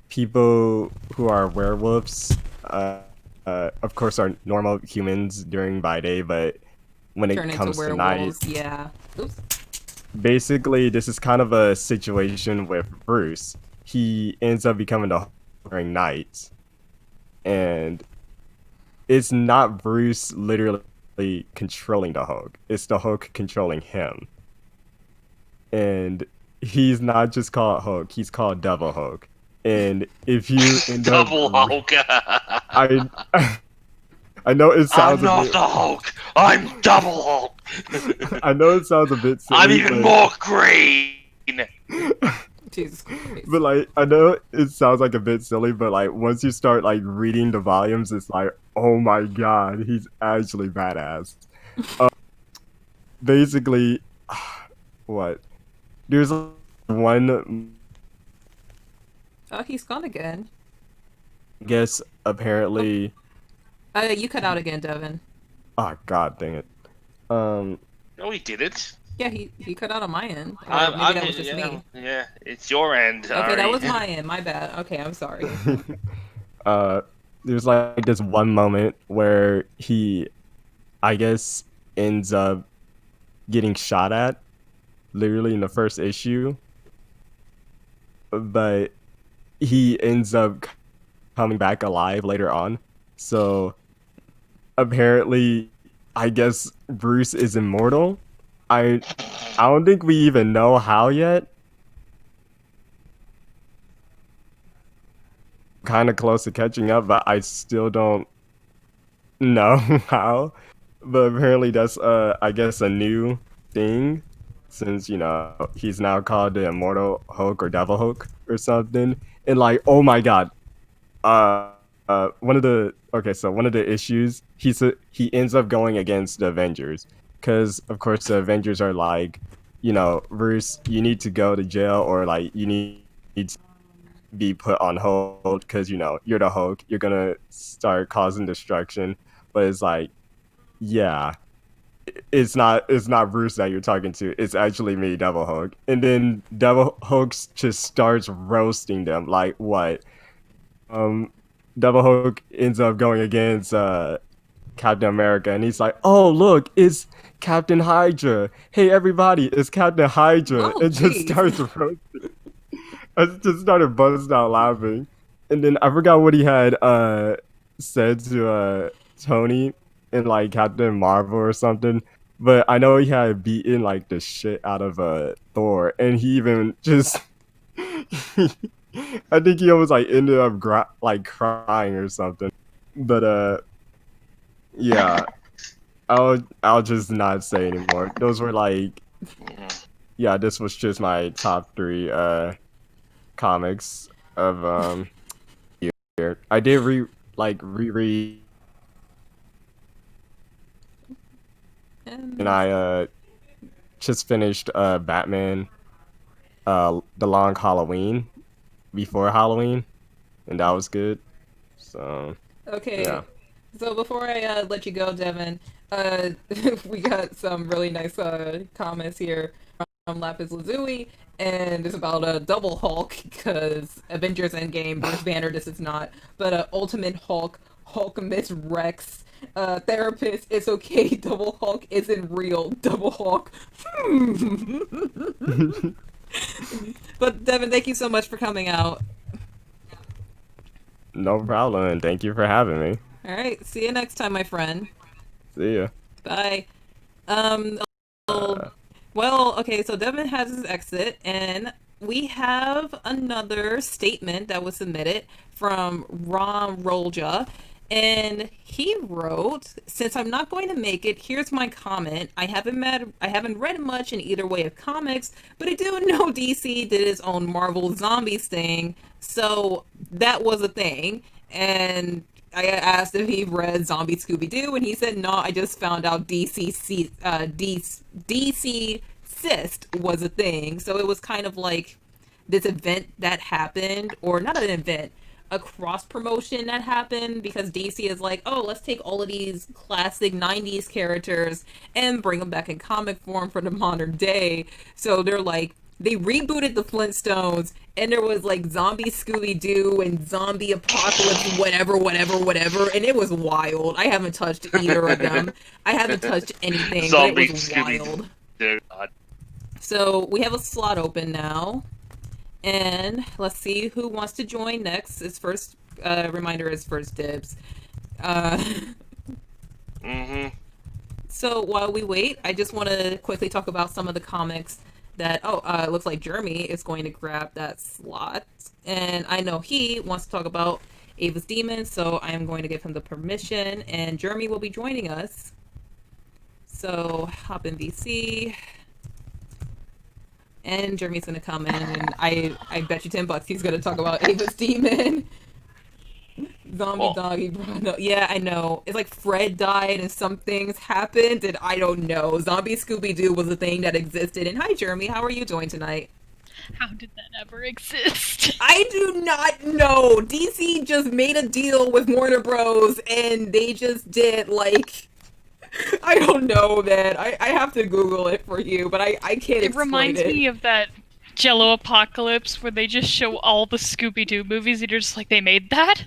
people who are werewolves, of course are normal humans during by day, but when Turn it into comes to night, werewolves. Yeah. Oops. basically this is kind of a situation with Bruce. He ends up becoming the Hulk during night, and it's not Bruce literally controlling the Hulk. It's the Hulk controlling him. And he's not just called Hulk, he's called Devil Hulk. And if you end up Double Hulk. I I know it I'm sounds a not bit the Hulk. I'm Double Hulk. I know it sounds a bit I'm silly, even but more green. Jesus Christ. but like I know it sounds like a bit silly, but like once you start like reading the volumes, it's like, oh my god, he's actually badass. Basically, what? There's one, Oh, he's gone again. I guess apparently. You cut out again, Devin. Oh god, dang it. Um, No, he didn't. Yeah, he cut out on my end. Or I'm, maybe I'm, that was just yeah, me. yeah, it's your end. Okay, that Alright. was my end. My bad. Okay, I'm sorry. uh, there's like this one moment where he, I guess, ends up getting shot at, literally in the first issue, but he ends up coming back alive later on. So apparently, I guess Bruce is immortal. I don't think we even know how yet. Kind of close to catching up, but I still don't know how. But apparently that's I guess a new thing since you know he's now called the Immortal Hulk or Devil Hulk or something. And like, oh my god. One of the okay, so one of the issues he ends up going against the Avengers because of course the Avengers are like, Bruce, you need to go to jail, or like you need to be put on hold because you're the Hulk. You're gonna start causing destruction. But it's like, yeah, it's not Bruce that you're talking to. It's actually me, Devil Hulk. And then Devil Hulk just starts roasting them. Like what? Um, Devil Hulk ends up going against Captain America, and he's like, "Oh, look, it's Captain Hydra. Hey, everybody, it's Captain Hydra." Oh, It just jeez. starts roasting. I just started buzzing out laughing, and then I forgot what he had said to Tony in like Captain Marvel or something. But I know he had beaten like the shit out of Thor, and he even just I think he almost like ended up like crying or something. But yeah, I'll just not say anymore. Those were like, yeah, this was just my top 3 comics of year. I did reread, and I just finished Batman The Long Halloween before Halloween, and that was good. So Okay, yeah. so before I let you go, Devin, we got some really nice comments here from Lapis Lazuli, and it's about a double Hulk, because Avengers Endgame, Bruce Banner, this is not, but Ultimate Hulk, Hulk Miss Rex, Therapist, it's okay, Double Hulk isn't real, Double Hulk. But Devin, thank you so much for coming out. No problem, and thank you for having me. Alright, see you next time, my friend. See ya. Bye. Um, Uh, well, okay, so Devin has his exit, and we have another statement that was submitted from Ron Rolja, and he wrote, "Since I'm not going to make it, here's my comment. I haven't read much in either way of comics, but I do know DC did its own Marvel Zombies thing, so that was a thing." And I asked if he read Zombie Scooby Doo, and he said no. I just found out DC Cyst was a thing, so it was kind of like this event that happened, or not an event, a cross promotion that happened, because DC is like, oh, let's take all of these classic 90s characters and bring them back in comic form for the modern day. So they're like, they rebooted the Flintstones, and there was like Zombie Scooby Doo and Zombie Apocalypse, whatever, and it was wild. I haven't touched either of them. I haven't touched anything, Zombie but it was Scooby wild. Doo. So we have a slot open now, and let's see who wants to join next. His first reminder is first dibs. So while we wait, I just want to quickly talk about some of the comics that, it looks like Jeremy is going to grab that slot. And I know he wants to talk about Ava's Demon, so I am going to give him the permission, and Jeremy will be joining us. So hop in VC. And Jeremy's gonna come in, and I bet you $10 he's gonna talk about Ava's Demon. Zombie Doggy Bruno. Yeah, I know. It's like Fred died and some things happened, and I don't know. Zombie Scooby Doo was a thing that existed. And hi, Jeremy. How are you doing tonight? How did that ever exist? I do not know. DC just made a deal with Warner Bros. And they just did like, I don't know, man. I have to Google it for you, but I can't explain it. It reminds me of that Jello Apocalypse where they just show all the Scooby-Doo movies and you're just like, they made that?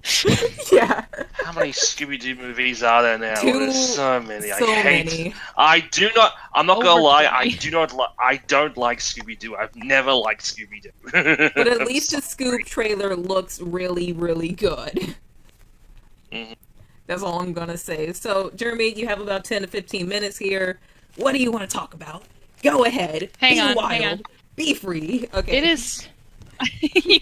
Yeah. How many Scooby-Doo movies are there now? There's so many. So many. I do not. I'm not gonna Over lie. 20. I do not. I don't like Scooby-Doo. I've never liked Scooby-Doo. But at least the Scoob trailer looks really, really good. That's all I'm gonna say. So, Jeremy, you have about 10 to 15 minutes here. What do you want to talk about? Go ahead. Be wild. Hang on. Be free. Okay. It is... you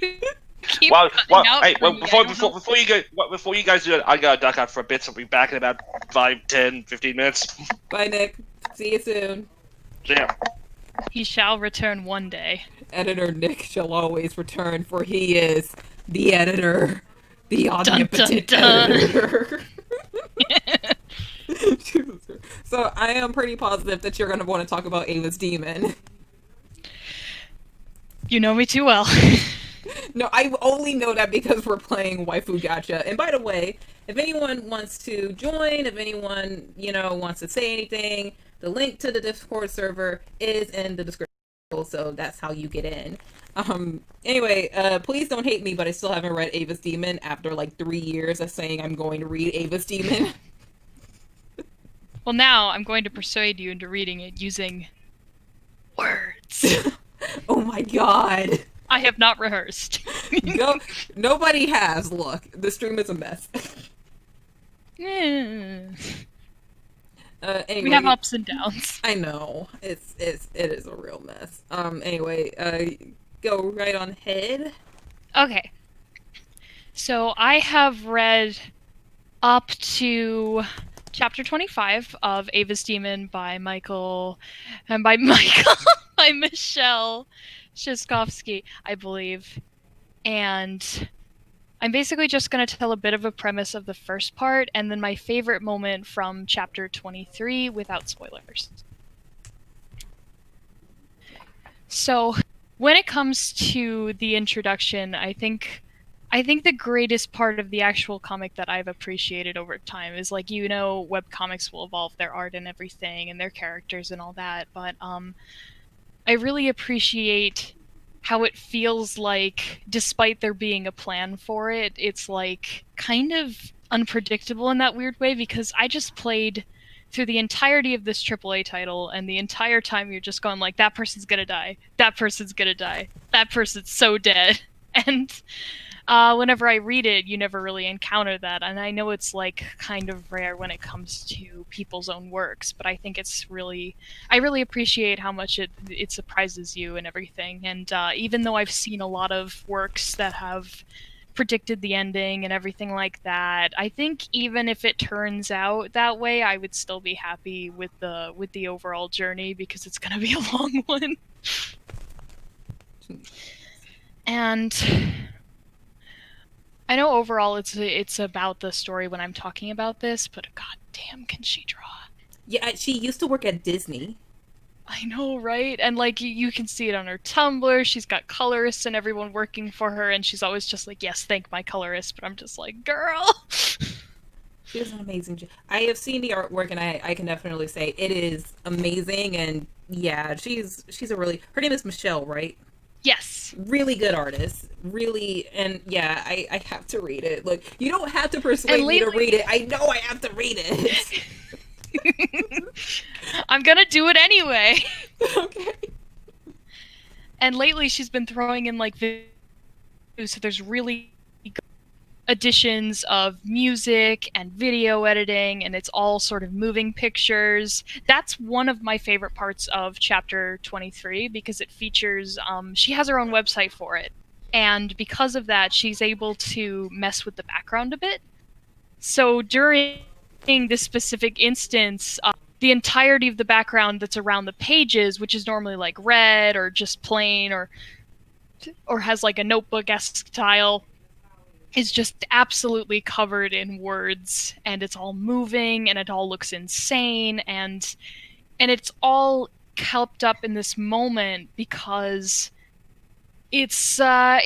keep Well, cutting out hey, for me. before you go, before you guys do it, I gotta duck out for a bit. So I'll be back in about 5, 10, 15 minutes. Bye, Nick. See you soon. Yeah. He shall return one day. Editor Nick shall always return, for he is the editor. The omnipotent dun. editor. So So I am pretty positive that you're going to want to talk about Ava's Demon. You know me too well. No, I only know that because we're playing Waifu Gacha. And by the way, if anyone wants to join, if anyone, wants to say anything, the link to the Discord server is in the description. So that's how you get in. Anyway, please don't hate me, but I still haven't read Ava's Demon after like 3 years of saying I'm going to read Ava's Demon. Well, now I'm going to persuade you into reading it using words. Oh my god. I have not rehearsed. Nobody has. Look, the stream is a mess. Anyway, we have ups and downs. I know it is a real mess. Anyway, go right on ahead. Okay. So I have read up to chapter 25 of Ava's Demon by by Michelle Shishkovsky, I believe. And I'm basically just going to tell a bit of a premise of the first part, and then my favorite moment from chapter 23 without spoilers. So, when it comes to the introduction, I think the greatest part of the actual comic that I've appreciated over time is, like, webcomics will evolve their art and everything, and their characters and all that, but I really appreciate how it feels like, despite there being a plan for it, it's like kind of unpredictable in that weird way, because I just played through the entirety of this AAA title, and the entire time you're just going like, that person's gonna die, that person's gonna die, that person's so dead. And whenever I read it, you never really encounter that, and I know it's like kind of rare when it comes to people's own works, but I think I really appreciate how much it surprises you and everything. And even though I've seen a lot of works that have predicted the ending and everything like that, I think even if it turns out that way, I would still be happy with the overall journey, because it's gonna be a long one. And I know overall it's about the story when I'm talking about this, but god damn, can she draw? Yeah, she used to work at Disney. I know, right? And like you can see it on her Tumblr. She's got colorists and everyone working for her, and she's always just like, "Yes, thank my colorist." But I'm just like, girl. She does an amazing job. I have seen the artwork, and I can definitely say it is amazing. And yeah, she's her name is Michelle, right? Yes. Really good artist. Really, and yeah, I have to read it. Look, you don't have to persuade me to read it. I know I have to read it. I'm gonna do it anyway. Okay. And lately she's been throwing in like videos, so there's really good additions of music and video editing, and it's all sort of moving pictures. That's one of my favorite parts of chapter 23, because it features she has her own website for it, and because of that she's able to mess with the background a bit. So during this specific instance, the entirety of the background that's around the pages, which is normally like red or just plain or has like a notebook-esque style, is just absolutely covered in words, and it's all moving, and it all looks insane, and it's all kept up in this moment because it's kind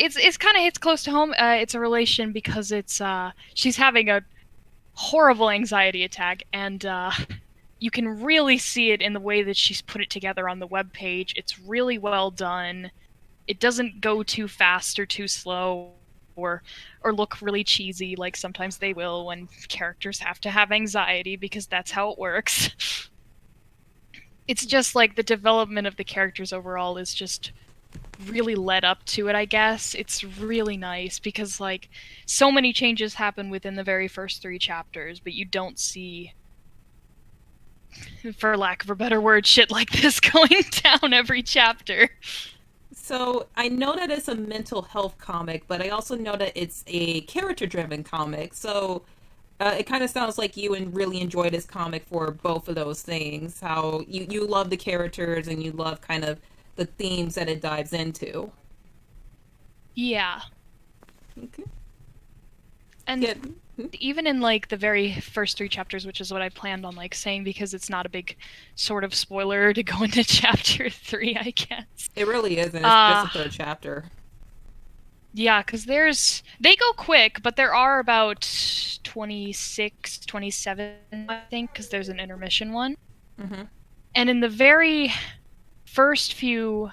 of hits close to home. It's a relation because it's she's having a horrible anxiety attack, and you can really see it in the way that she's put it together on the webpage. It's really well done. It doesn't go too fast or too slow or look really cheesy like sometimes they will when characters have to have anxiety, because that's how it works. It's just like the development of the characters overall is just really led up to it, I guess. It's really nice because like so many changes happen within the very first 3 chapters, but you don't see, for lack of a better word, shit like this going down every chapter. So I know that it's a mental health comic, but I also know that it's a character-driven comic. So it kind of sounds like you really enjoy this comic for both of those things. How you love the characters and you love kind of the themes that it dives into. Yeah. Okay. And Yeah. even in like the very first 3 chapters, which is what I planned on like saying because it's not a big sort of spoiler to go into chapter 3, I guess. It really isn't. It's just the third chapter. Yeah, because they go quick, but there are about 26, 27, I think, because there's an intermission one. Mm-hmm. And in the very first few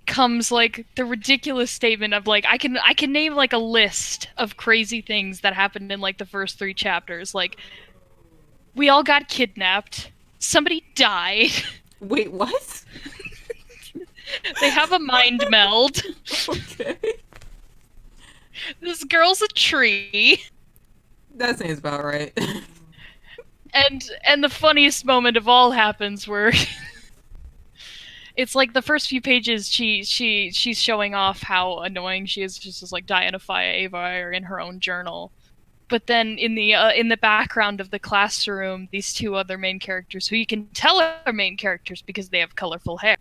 comes like the ridiculous statement of like I can name like a list of crazy things that happened in like the first 3 chapters. Like we all got kidnapped, somebody died, Wait, what? they have a mind meld, Okay. this girl's a tree. That seems about right. And the funniest moment of all happens where it's like the first few pages she's showing off how annoying she is, just like Dianify Ava or in her own journal. But then in the background of the classroom, these 2 other main characters, who you can tell are main characters because they have colorful hair.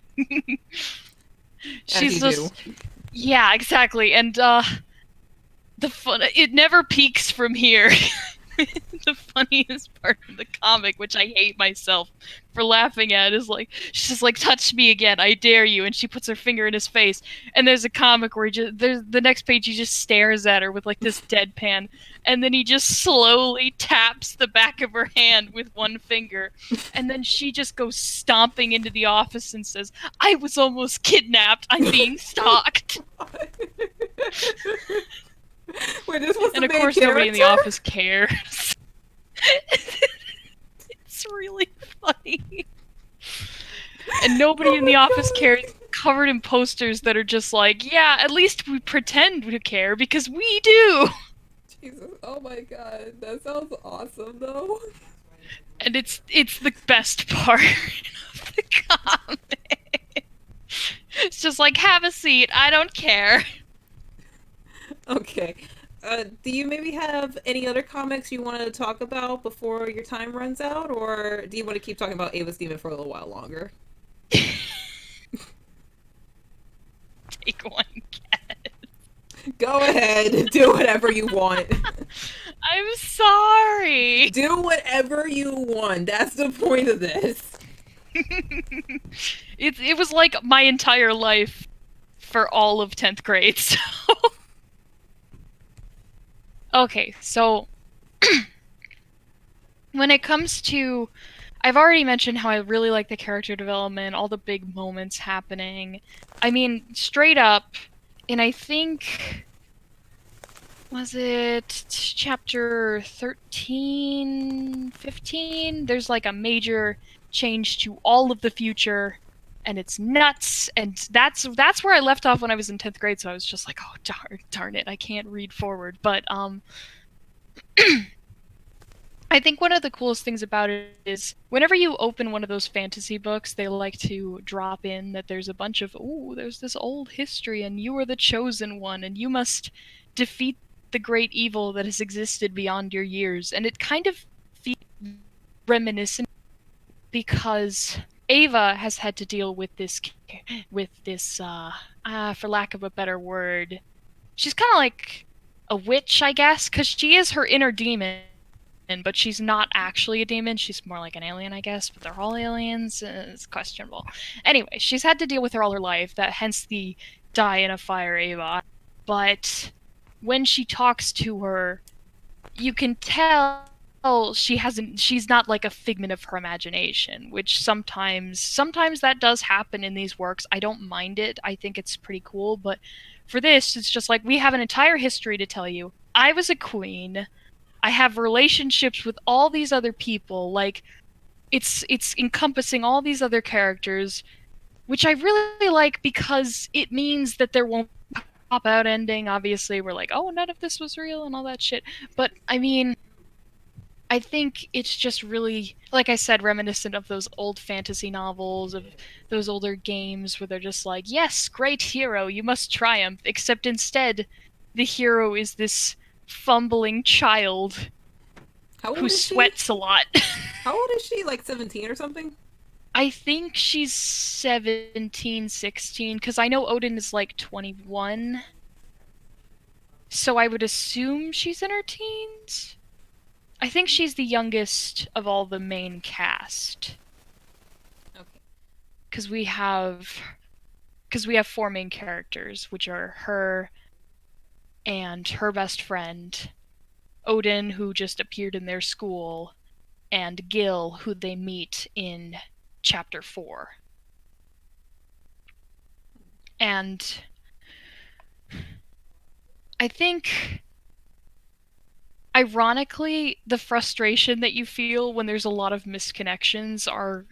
She's just yeah, exactly. And it never peaks from here. The funniest part of the comic, which I hate myself for laughing at, is like she's just like, touch me again, I dare you, and she puts her finger in his face. And there's a comic where there's the next page he just stares at her with like this deadpan, and then he just slowly taps the back of her hand with one finger, and then she just goes stomping into the office and says, "I was almost kidnapped. I'm being stalked." Wait, this was And the of main course, character? nobody in the office cares. It's really funny. And nobody in the office cares, covered in posters that are just like, yeah, at least we pretend to care because we do. Jesus, oh my god, that sounds awesome though. And it's the best part of the comic. It's just like, have a seat, I don't care. Okay. Do you maybe have any other comics you wanted to talk about before your time runs out, or do you want to keep talking about Ava's Demon for a little while longer? Take one guess. Go ahead, do whatever you want. I'm sorry. Do whatever you want. That's the point of this. It was like my entire life for all of 10th grade, so... Okay, so... when it comes to... I've already mentioned how I really like the character development, all the big moments happening. I mean, straight up, and I think... Was it chapter 13, 15? There's like a major change to all of the future, and it's nuts, and that's where I left off when I was in 10th grade, so I was just like, oh, darn it, I can't read forward. But, I think one of the coolest things about it is whenever you open one of those fantasy books, they like to drop in that there's a bunch of, ooh, there's this old history, and you are the chosen one, and you must defeat the great evil that has existed beyond your years. And it kind of feels reminiscent because Ava has had to deal with this for lack of a better word, she's kind of like a witch, I guess, because she is her inner demon, but she's not actually a demon. She's more like an alien, I guess, but they're all aliens. It's questionable. Anyway, she's had to deal with her all her life, that hence the die in a fire Ava. But when she talks to her, you can tell she's not like a figment of her imagination, which sometimes that does happen in these works. I don't mind it. I think it's pretty cool, but for this, it's just like, we have an entire history to tell you. I was a queen. I have relationships with all these other people. Like, it's encompassing all these other characters, which I really like because it means that there won't pop-out ending. Obviously, we're like, oh, none of this was real and all that shit. But, I mean, I think it's just really, like I said, reminiscent of those old fantasy novels, of those older games where they're just like, yes, great hero, you must triumph, except instead, the hero is this fumbling child who sweats a lot. How old is she? Like 17 or something? I think she's 17, 16, because I know Odin is like 21. So I would assume she's in her teens? I think she's the youngest of all the main cast. Okay. Because we have 4 main characters, which are her and her best friend, Odin, who just appeared in their school, and Gil, who they meet in chapter 4. And I think, ironically, the frustration that you feel when there's a lot of misconnections are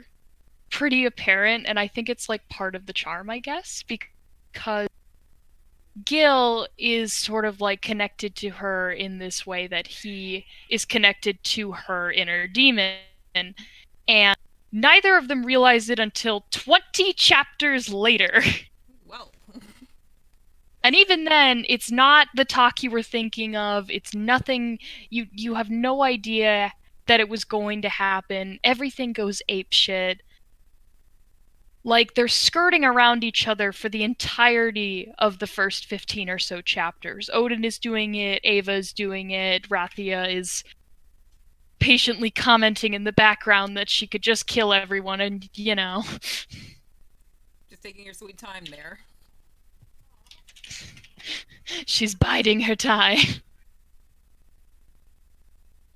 pretty apparent, and I think it's like part of the charm, I guess, because Gil is sort of like connected to her in this way that he is connected to her inner demon, and neither of them realize it until 20 chapters later. Well. And even then, it's not the talk you were thinking of. It's nothing. You have no idea that it was going to happen. Everything goes apeshit. Like, they're skirting around each other for the entirety of the first 15 or so chapters. Odin is doing it, Ava's doing it, Rathia is patiently commenting in the background that she could just kill everyone and, Just taking your sweet time there. she's biding her time.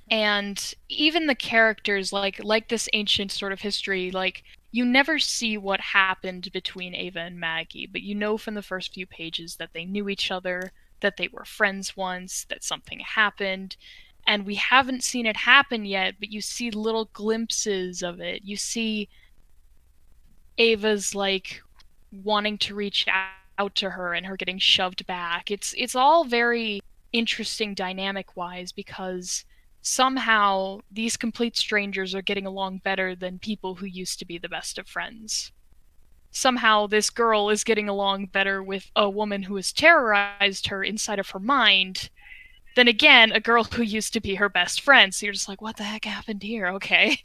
And even the characters, like this ancient sort of history, like, you never see what happened between Ava and Maggie, but you know from the first few pages that they knew each other, that they were friends once, that something happened, and we haven't seen it happen yet, but you see little glimpses of it. You see Ava's, like, wanting to reach out to her and her getting shoved back. It's all very interesting dynamic-wise, because somehow these complete strangers are getting along better than people who used to be the best of friends. Somehow this girl is getting along better with a woman who has terrorized her inside of her mind than, again, a girl who used to be her best friend. So you're just like, what the heck happened here? Okay.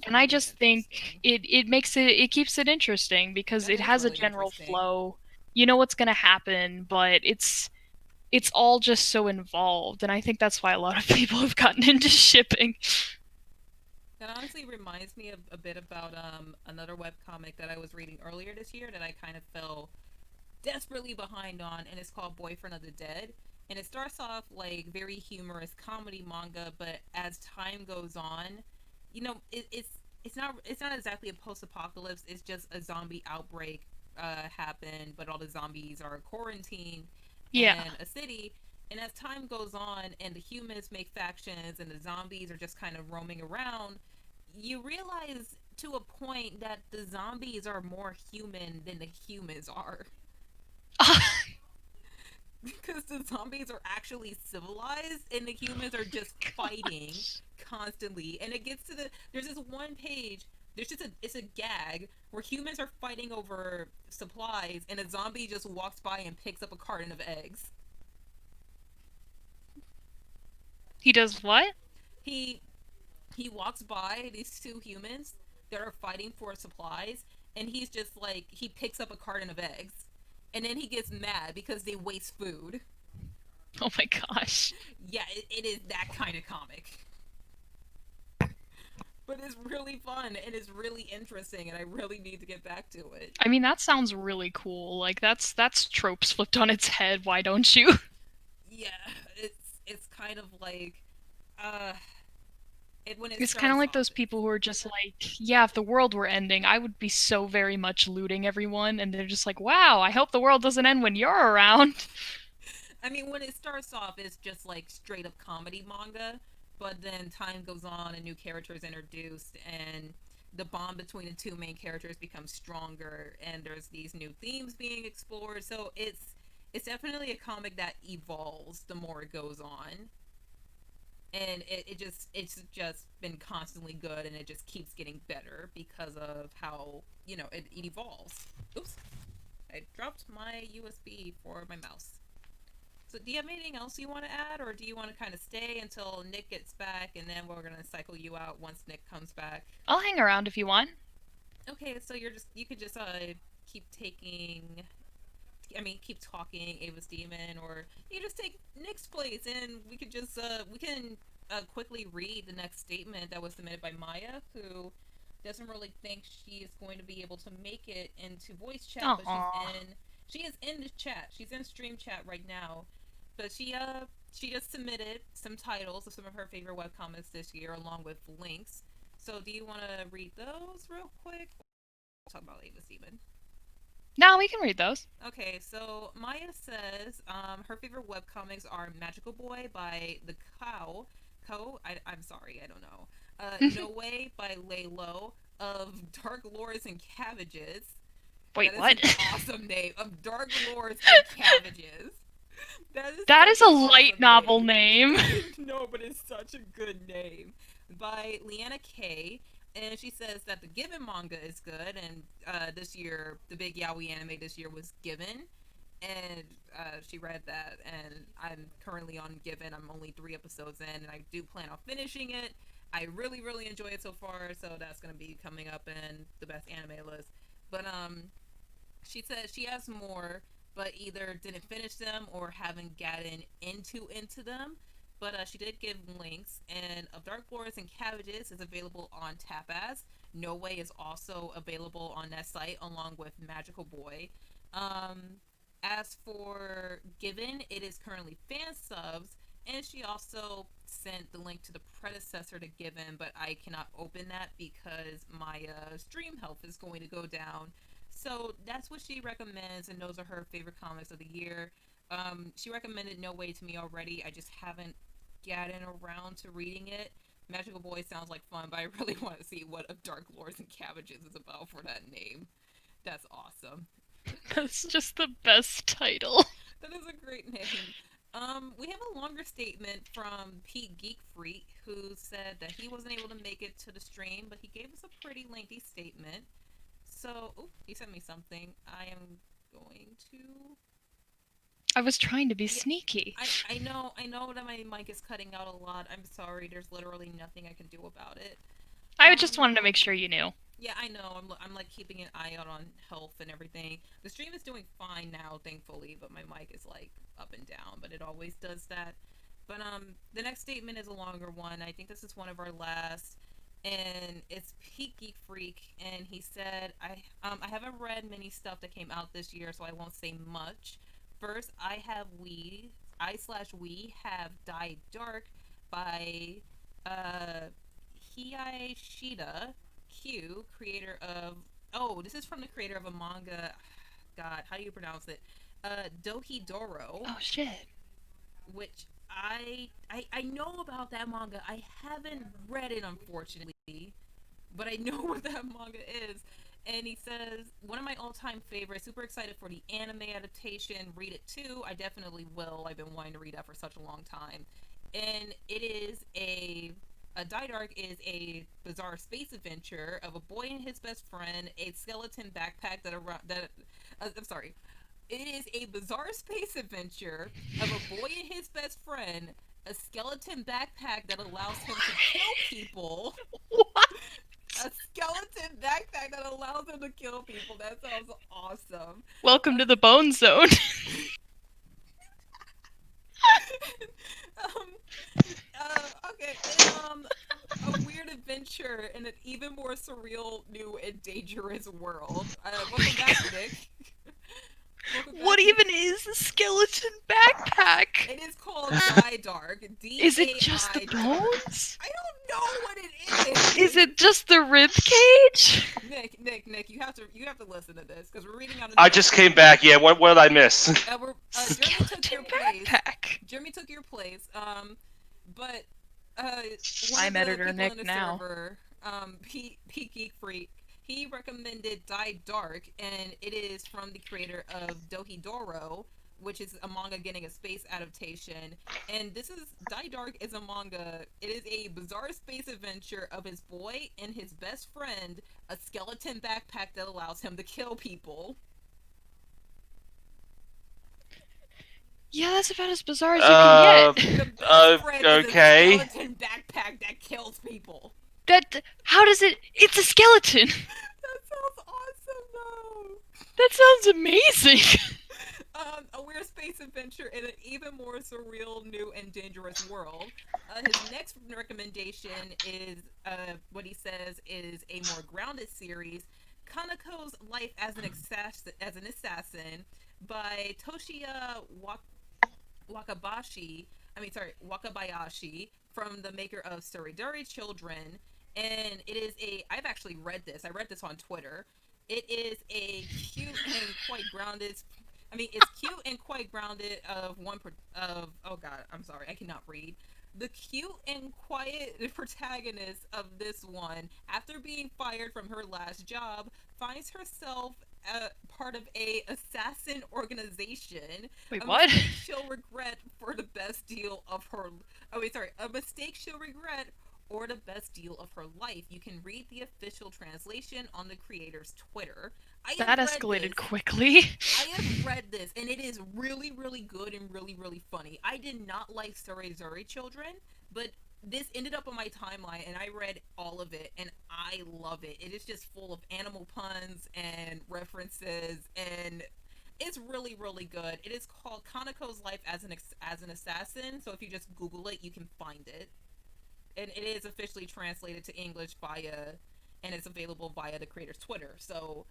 And I just think it keeps it interesting because it has a general flow. You know what's going to happen, but it's all just so involved, and I think that's why a lot of people have gotten into shipping. That honestly reminds me of a bit about another webcomic that I was reading earlier this year that I kind of fell desperately behind on, and it's called Boyfriend of the Dead. And it starts off like very humorous comedy manga, but as time goes on, it's not exactly a post-apocalypse. It's just a zombie outbreak happened, but all the zombies are quarantined in a city. And as time goes on, and the humans make factions, and the zombies are just kind of roaming around, you realize to a point that the zombies are more human than the humans are. Because the zombies are actually civilized and the humans are just fighting constantly. And it gets to there's this one page, it's a gag where humans are fighting over supplies and a zombie just walks by and picks up a carton of eggs. He does what? He walks by these two humans that are fighting for supplies, and he's just like, he picks up a carton of eggs. And then he gets mad because they waste food. Oh my gosh. Yeah, it is that kind of comic. But it's really fun, and it's really interesting, and I really need to get back to it. I mean, that sounds really cool. Like, that's tropes flipped on its head, why don't you? Yeah, it's kind of like, it's kind of like those people who are just like, yeah, if the world were ending, I would be so very much looting everyone, and they're just like, wow, I hope the world doesn't end when you're around. I mean, when it starts off, it's just like straight up comedy manga, but then time goes on and new characters introduced, and the bond between the two main characters becomes stronger, and there's these new themes being explored. So it's definitely a comic that evolves the more it goes on. And it's just been constantly good, and it just keeps getting better because of how it evolves. Oops, I dropped my USB for my mouse. So do you have anything else you want to add, or do you want to kind of stay until Nick gets back, and then we're gonna cycle you out once Nick comes back? I'll hang around if you want. Okay, so you could just keep taking. keep talking Ava's Demon, or you can just take Nick's place, and we could just quickly read the next statement that was submitted by Maya, who doesn't really think she is going to be able to make it into voice chat, but she is in the chat. She's in stream chat right now, but she just submitted some titles of some of her favorite webcomics this year, along with links. So, do you want to read those real quick? We'll talk about Ava's Demon. No, we can read those. Okay, so Maya says her favorite webcomics are Magical Boy by the I'm sorry, I don't know. No Way by Laylo, of Dark Lords and Cabbages. Wait, that what? An awesome name. Of Dark Lords and Cabbages. That is a light novel name. No, but it's such a good name. By Leanna K. And she says that the Given manga is good, and this year, the big yaoi anime this year was Given. And she read that, and I'm currently on Given. I'm only 3 episodes in, and I do plan on finishing it. I really, really enjoy it so far, so that's going to be coming up in the best anime list. But she says she has more, but either didn't finish them or haven't gotten into them. But she did give links, and Of Dark Lords and Cabbages is available on Tapaz. No Way is also available on that site, along with Magical Boy. As for Given, it is currently fan subs, and she also sent the link to the predecessor to Given, but I cannot open that because my stream health is going to go down. So that's what she recommends, and those are her favorite comics of the year. She recommended No Way to me already. I just haven't gotten around to reading it. Magical Boy sounds like fun, but I really want to see what Of Dark Lords and Cabbages is about for that name. That's awesome. That's just the best title. That is a great name. We have a longer statement from Pete Geek Freak, who said that he wasn't able to make it to the stream, but he gave us a pretty lengthy statement. So, he sent me something. I am going to... I was trying to be sneaky. I know that my mic is cutting out a lot. I'm sorry, there's literally nothing I can do about it. I just wanted to make sure you knew. Yeah, I know. I'm like keeping an eye out on health and everything. The stream is doing fine now, thankfully, but my mic is like up and down, but it always does that. But the next statement is a longer one. I think this is one of our last, and it's Pete Geek Freak, and he said, I haven't read many stuff that came out this year, so I won't say much. First, I have We have Died Dark by Hiei Shida Q, creator of... Oh, this is from the creator of a manga... God, how do you pronounce it? Dohidoro. Oh, shit. Which I know about that manga. I haven't read it, unfortunately. But I know what that manga is. And he says, one of my all-time favorites. Super excited for the anime adaptation. Read it too. I definitely will. I've been wanting to read that for such a long time. And it is Die Dark is a bizarre space adventure of a boy and his best friend, a skeleton backpack It is a bizarre space adventure of a boy and his best friend, a skeleton backpack that allows him to kill people. What? A skeleton backpack that allows him to kill people. That sounds awesome. Welcome to the Bone Zone. Okay, and, a weird adventure in an even more surreal, new, and dangerous world. Welcome back, Nick. What even is a skeleton backpack? It is called Die Dark. D-A-I. Is it just the bones? I don't know what it is. Is it just the rib cage? Nick, you have to listen to this because we're reading on. I just came back. Yeah, what did I miss? Jeremy took your place. Backpack. Jeremy took your place. But I'm editor Nick now. Server, Pete Geek Freak, he recommended Die Dark, and it is from the creator of Dohidoro, which is a manga getting a space adaptation. And Die Dark is a manga. It is a bizarre space adventure of his boy and his best friend, a skeleton backpack that allows him to kill people. Yeah, that's about as bizarre as you can get. The best friend okay. is a skeleton backpack that kills people. How does it... It's a skeleton! That sounds awesome, though. That sounds amazing! A weird space adventure in an even more surreal, new, and dangerous world. His next recommendation is what he says is a more grounded series, Kaneko's Life as an Assassin by Toshiya Wakabashi. Wakabayashi from the maker of Suriduri Children, and it is a. I've actually read this. I read this on Twitter. It is a cute and quite grounded. I mean, it's cute and quite grounded. Oh god, I'm sorry, I cannot read. The cute and quiet protagonist of this one, after being fired from her last job, finds herself part of a assassin organization. Wait, A what? mistake she'll regret for the best deal of her. Oh wait, sorry. A mistake she'll regret or the best deal of her life. You can read the official translation on the creator's Twitter. That escalated quickly. I have read this, and it is really, really good and really, really funny. I did not like Suriduri Children, but this ended up on my timeline, and I read all of it, and I love it. It is just full of animal puns and references, and it's really, really good. It is called Kaneko's Life as an Assassin, so if you just Google it, you can find it. And it is officially translated to English and it's available via the creator's Twitter. So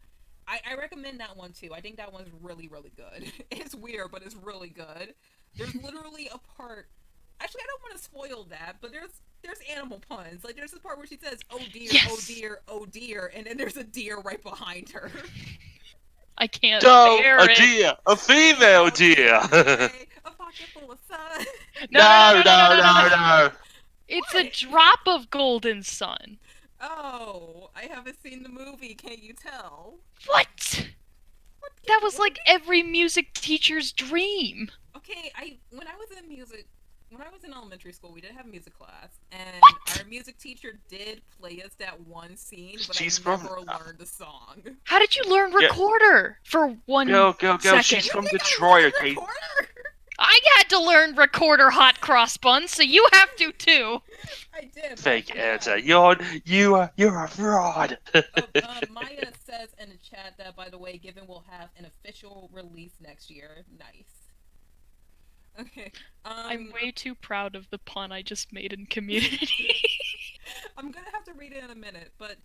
I recommend that one too. I think that one's really, really good. It's weird, but it's really good. There's literally a part. Actually, I don't want to spoil that, but there's animal puns. Like there's a part where she says, "Oh dear, Yes! oh dear, oh dear," and then there's a deer right behind her. I can't No, bear a it. deer, a female deer. Okay, a pocket full of sun. No. It's What? a drop of golden sun. Oh, I haven't seen the movie. Can't you tell? What? That was like every music teacher's dream. Okay, when I was in elementary school, we did have music class, and What? our music teacher did play us that one scene, but She's I from- never learned the song. How did you learn Yeah. recorder for one Go. second? She's from You think I Detroit, learned okay? recorder? I had to learn recorder hot cross buns, so you have to too. I did. but Fake yeah. answer. You're a fraud. Maya says in the chat that, by the way, Given will have an official release next year. Nice. Okay. I'm way too proud of the pun I just made in Community. I'm gonna have to read it in a minute, but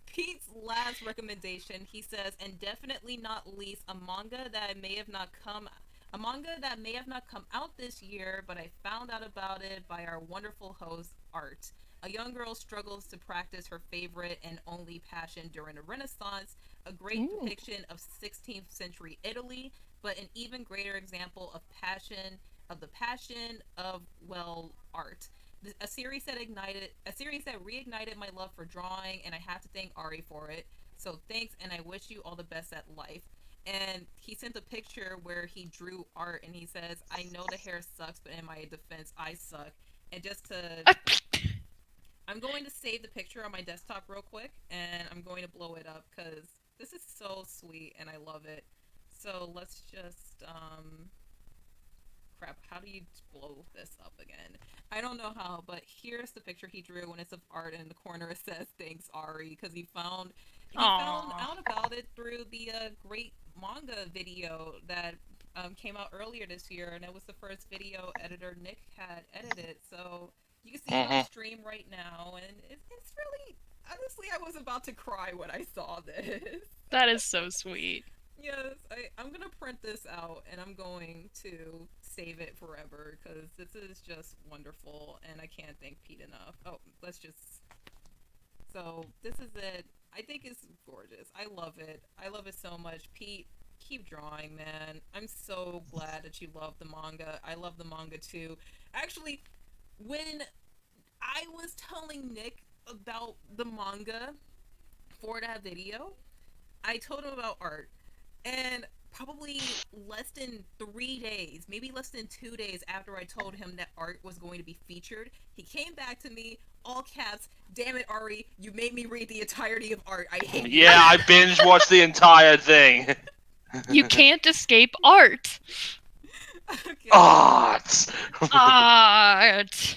Pete's last recommendation, he says, and definitely not least, a manga that may have not come out this year, but I found out about it by our wonderful host, Art. A young girl struggles to practice her favorite and only passion during the Renaissance, a great depiction of 16th century Italy, but an even greater example of the passion of, well, art. A series that reignited my love for drawing, and I have to thank Ari for it. So thanks, and I wish you all the best at life. And he sent a picture where he drew art, and he says, "I know the hair sucks, but in my defense, I suck." And just to, I'm going to save the picture on my desktop real quick, and I'm going to blow it up because this is so sweet, and I love it. So let's just crap, how do you blow this up again? I don't know how, but here's the picture he drew, and it's of art, and in the corner it says, "Thanks, Ari," because he found out about it through the great manga video that came out earlier this year, and it was the first video editor Nick had edited. So you can see it on stream right now, and it's really, honestly, I was about to cry when I saw this. That is so sweet. Yes, I'm gonna print this out, and I'm going to save it forever, because this is just wonderful, and I can't thank Pete enough. Oh, so this is it. I think it's gorgeous. I love it. I love it so much. Pete, keep drawing, man. I'm so glad that you love the manga. I love the manga too. Actually, when I was telling Nick about the manga for that video, I told him about art. And probably less than 3 days, maybe less than 2 days after I told him that art was going to be featured, he came back to me, all caps, "Damn it, Ari, you made me read the entirety of art. I hate you." Yeah, I binge watched the entire thing. You can't escape art. Okay. Art. Art.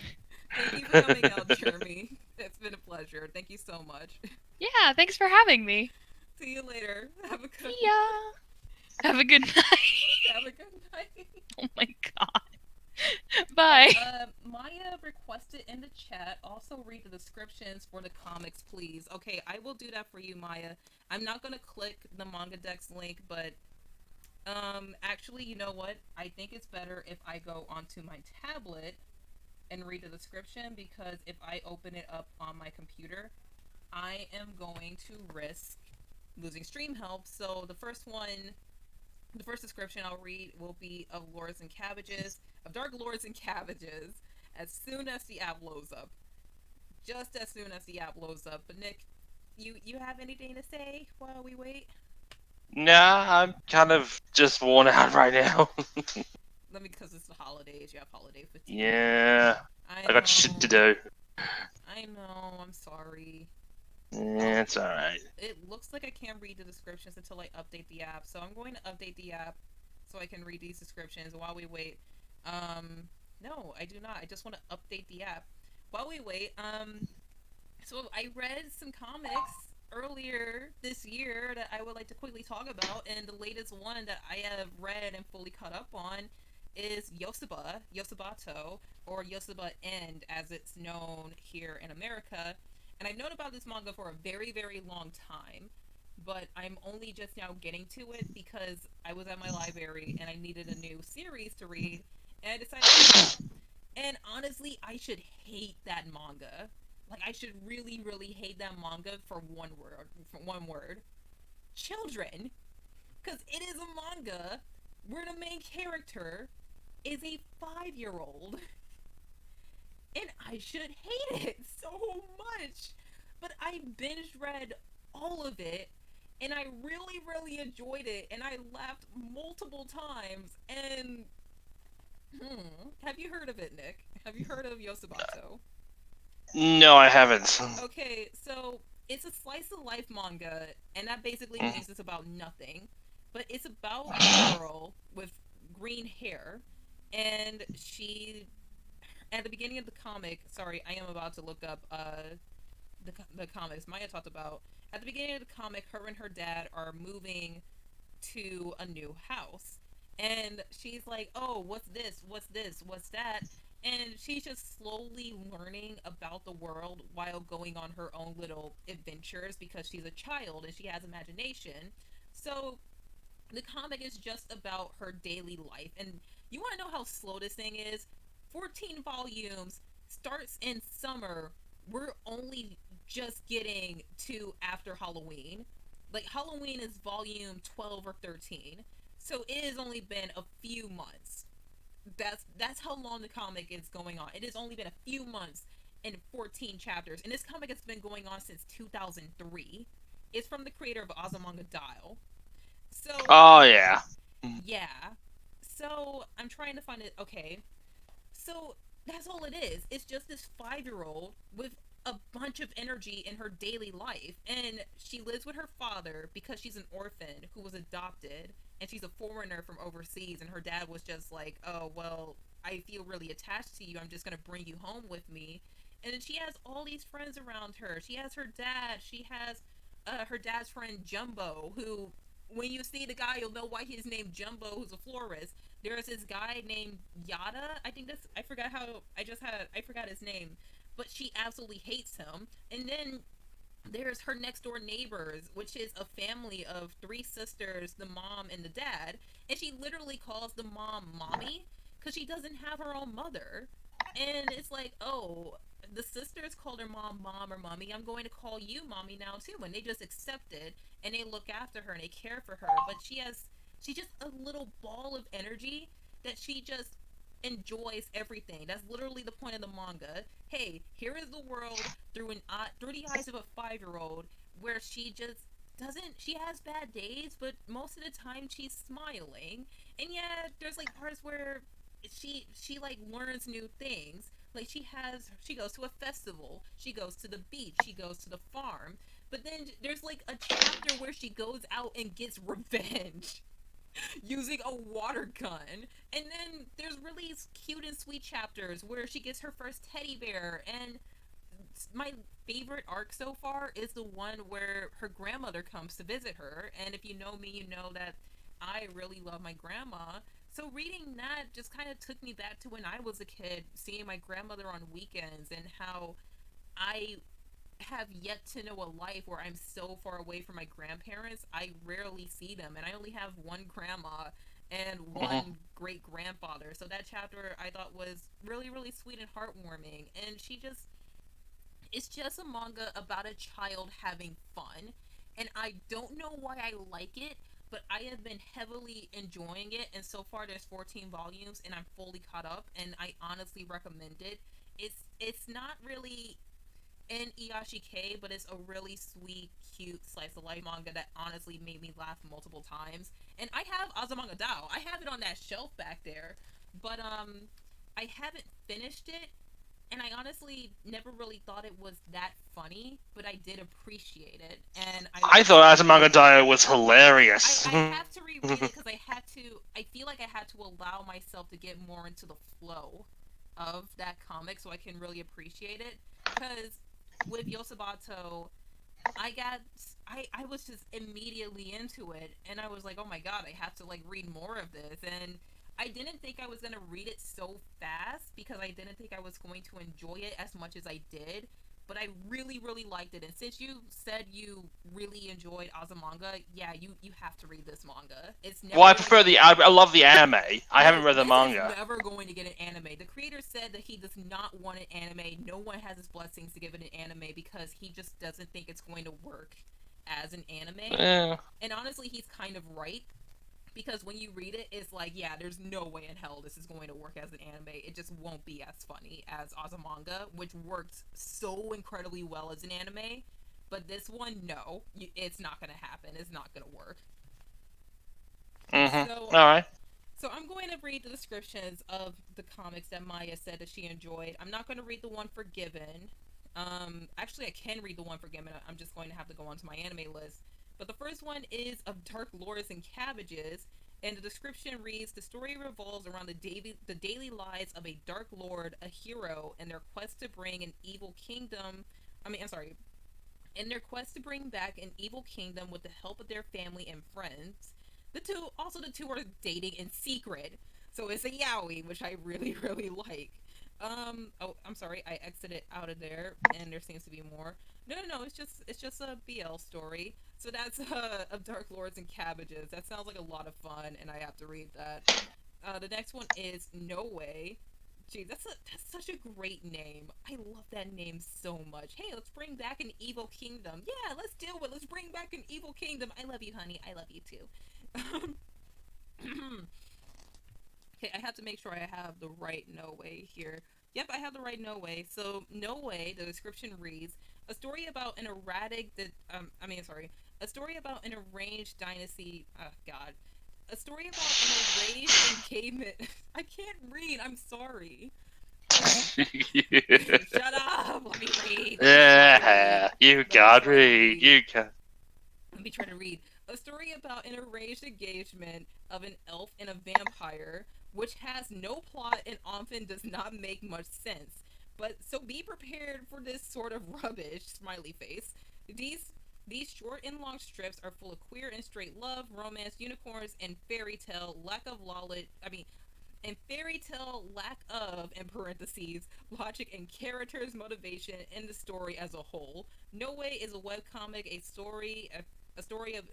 Thank you for coming out, Jeremy. It's been a pleasure. Thank you so much. Yeah, thanks for having me. See you later. Have a good See ya. Have a good night. Oh my god. Bye. Maya requested in the chat, also read the descriptions for the comics, please. Okay, I will do that for you, Maya. I'm not gonna click the Manga Dex link, but actually, you know what? I think it's better if I go onto my tablet and read the description, because if I open it up on my computer, I am going to risk losing stream help. So the first description I'll read will be of Lords and Cabbages, of Dark Lords and Cabbages, as soon as the app loads up. Just as soon as the app loads up. But Nick, you have anything to say while we wait? Nah, I'm kind of just worn out right now. Let me, because it's the holidays. You have holiday fatigue. Yeah, I got shit to do. I know. I'm sorry. Yeah, it's alright. It looks like I can't read the descriptions until I update the app, so I'm going to update the app so I can read these descriptions while we wait. No, I do not. I just want to update the app while we wait. So I read some comics earlier this year that I would like to quickly talk about, and the latest one that I have read and fully caught up on is Yosabato, or Yosaba End as it's known here in America. And I've known about this manga for a very, very long time, but I'm only just now getting to it because I was at my library and I needed a new series to read, and I decided to pick it up. And honestly, I should hate that manga. Like, I should really, really hate that manga for one word. Children. Because it is a manga where the main character is a 5-year-old. And I should hate it so much. But I binge read all of it, and I really, really enjoyed it, and I laughed multiple times, and... Have you heard of it, Nick? Have you heard of Yosabato? No, I haven't. Okay, so it's a slice of life manga, and that basically means it's about nothing. But it's about a girl with green hair, and she, at the beginning of the comic, sorry, I am about to look up the comics Maya talked about. At the beginning of the comic, her and her dad are moving to a new house. And she's like, oh, what's this? What's this? What's that? And she's just slowly learning about the world while going on her own little adventures because she's a child and she has imagination. So the comic is just about her daily life. And you want to know how slow this thing is? 14 volumes, starts in summer. We're only just getting to after Halloween. Like, Halloween is volume 12 or 13. So it has only been a few months. That's how long the comic is going on. It has only been a few months and 14 chapters. And this comic has been going on since 2003. It's from the creator of Azumanga Dial. So... Oh, yeah. Yeah. So, I'm trying to find it. Okay. So, that's all it is. It's just this 5-year-old with a bunch of energy in her daily life. And she lives with her father because she's an orphan who was adopted. And she's a foreigner from overseas. And her dad was just like, oh, well, I feel really attached to you. I'm just going to bring you home with me. And then she has all these friends around her. She has her dad. She has her dad's friend Jumbo, who, when you see the guy, you'll know why he's named Jumbo, who's a florist. There's this guy named Yada. I forgot his name. But she absolutely hates him. And then there's her next door neighbors, which is a family of 3 sisters, the mom and the dad. And she literally calls the mom mommy because she doesn't have her own mother. And it's like, oh, the sisters called her mom or mommy. I'm going to call you mommy now too. And they just accept it and they look after her and they care for her. But she's just a little ball of energy that she just enjoys everything. That's literally the point of the manga. Hey, here is the world through the eyes of a 5-year-old, where she just doesn't. She has bad days, but most of the time she's smiling. And yeah, there's like parts where she like learns new things. Like she goes to a festival, she goes to the beach, she goes to the farm. But then there's like a chapter where she goes out and gets revenge using a water gun. And then there's really cute and sweet chapters where she gets her first teddy bear. And my favorite arc so far is the one where her grandmother comes to visit her. And if you know me, you know that I really love my grandma. So reading that just kind of took me back to when I was a kid, seeing my grandmother on weekends and how I have yet to know a life where I'm so far away from my grandparents. I rarely see them, and I only have one grandma and Mhm. one great grandfather. So that chapter I thought was really, really sweet and heartwarming. And it's just a manga about a child having fun. And I don't know why I like it, but I have been heavily enjoying it. And so far, there's 14 volumes, and I'm fully caught up. And I honestly recommend it. It's not really in Iyashike, but it's a really sweet, cute slice of life manga that honestly made me laugh multiple times. And I have Azumanga Dao. I have it on that shelf back there, but I haven't finished it. And I honestly never really thought it was that funny, but I did appreciate it, and I I want to thought reread Azumanga it. Daioh was hilarious. I have to reread it because I feel like I had to allow myself to get more into the flow of that comic so I can really appreciate it. Because with Yosabato, I was just immediately into it, and I was like, oh my god, I have to like read more of this. And I didn't think I was gonna read it so fast because I didn't think I was going to enjoy it as much as I did. But I really, really liked it. And since you said you really enjoyed Azumanga, yeah, you have to read this manga. It's Well, never I going to prefer get the. an I anime. love the anime. I No, haven't read the this is manga. never going to get an anime. The creator said that he does not want an anime. No one has his blessings to give it an anime because he just doesn't think it's going to work as an anime. Eh. And honestly, he's kind of right because when you read it, it's like, yeah, there's no way in hell this is going to work as an anime. It just won't be as funny as Azumanga, which worked so incredibly well as an anime. But this one, no, it's not going to happen. It's not going to work. Mhm. So All right. So I'm going to read the descriptions of the comics that Maya said that she enjoyed. I'm not going to read the one Forgiven. Actually, I can read the one Forgiven. I'm just going to have to go onto my anime list. But the first one is of Dark Lords and Cabbages, and the description reads: the story revolves around the daily lives of a Dark Lord, a hero, and their quest to bring an evil kingdom. I'm sorry, in their quest to bring back an evil kingdom with the help of their family and friends. The two are dating in secret. So it's a yaoi, which I really, really like. Oh, I'm sorry, I exited out of there, and there seems to be more. No, it's just a BL story. So that's of Dark Lords and Cabbages. That sounds like a lot of fun, and I have to read that. The next one is No Way. Gee, that's such a great name. I love that name so much. Hey, let's bring back an evil kingdom. Yeah, let's do it. Let's bring back an evil kingdom. I love you, honey. I love you too. Okay, I have to make sure I have the right No Way here. Yep, I have the right No Way. So No Way, the description reads: a story about an erratic that a story about an arranged dynasty. Oh God, a story about an arranged engagement. I can't read. I'm sorry. Shut up. Let me read. Let me try to read. Yeah, you Let me got try to me. read. You can. Let me try to read. A story about an arranged engagement of an elf and a vampire, which has no plot and often does not make much sense. But so be prepared for this sort of rubbish. Smiley face. These these short and long strips are full of queer and straight love, romance, unicorns, and fairy tale lack of lawlet. And fairy tale lack of, in parentheses, logic and characters motivation in the story as a whole. No Way is a webcomic, a story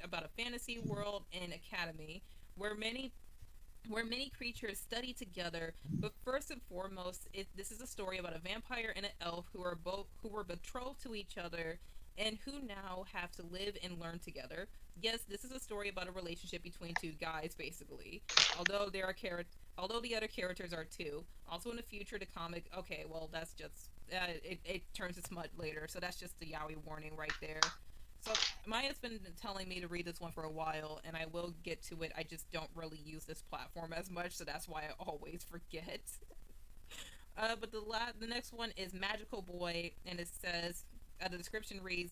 about a fantasy world and academy where many creatures study together. But first and foremost, this is a story about a vampire and an elf who were betrothed to each other and who now have to live and learn together. Yes, this is a story about a relationship between two guys, basically. Although the other characters are too. Also in the future, the comic. Okay, well that's just it turns to smut later, so that's just the yaoi warning right there. So Maya's been telling me to read this one for a while, and I will get to it. I just don't really use this platform as much, so that's why I always forget. But the next one is Magical Boy, and it says the description reads: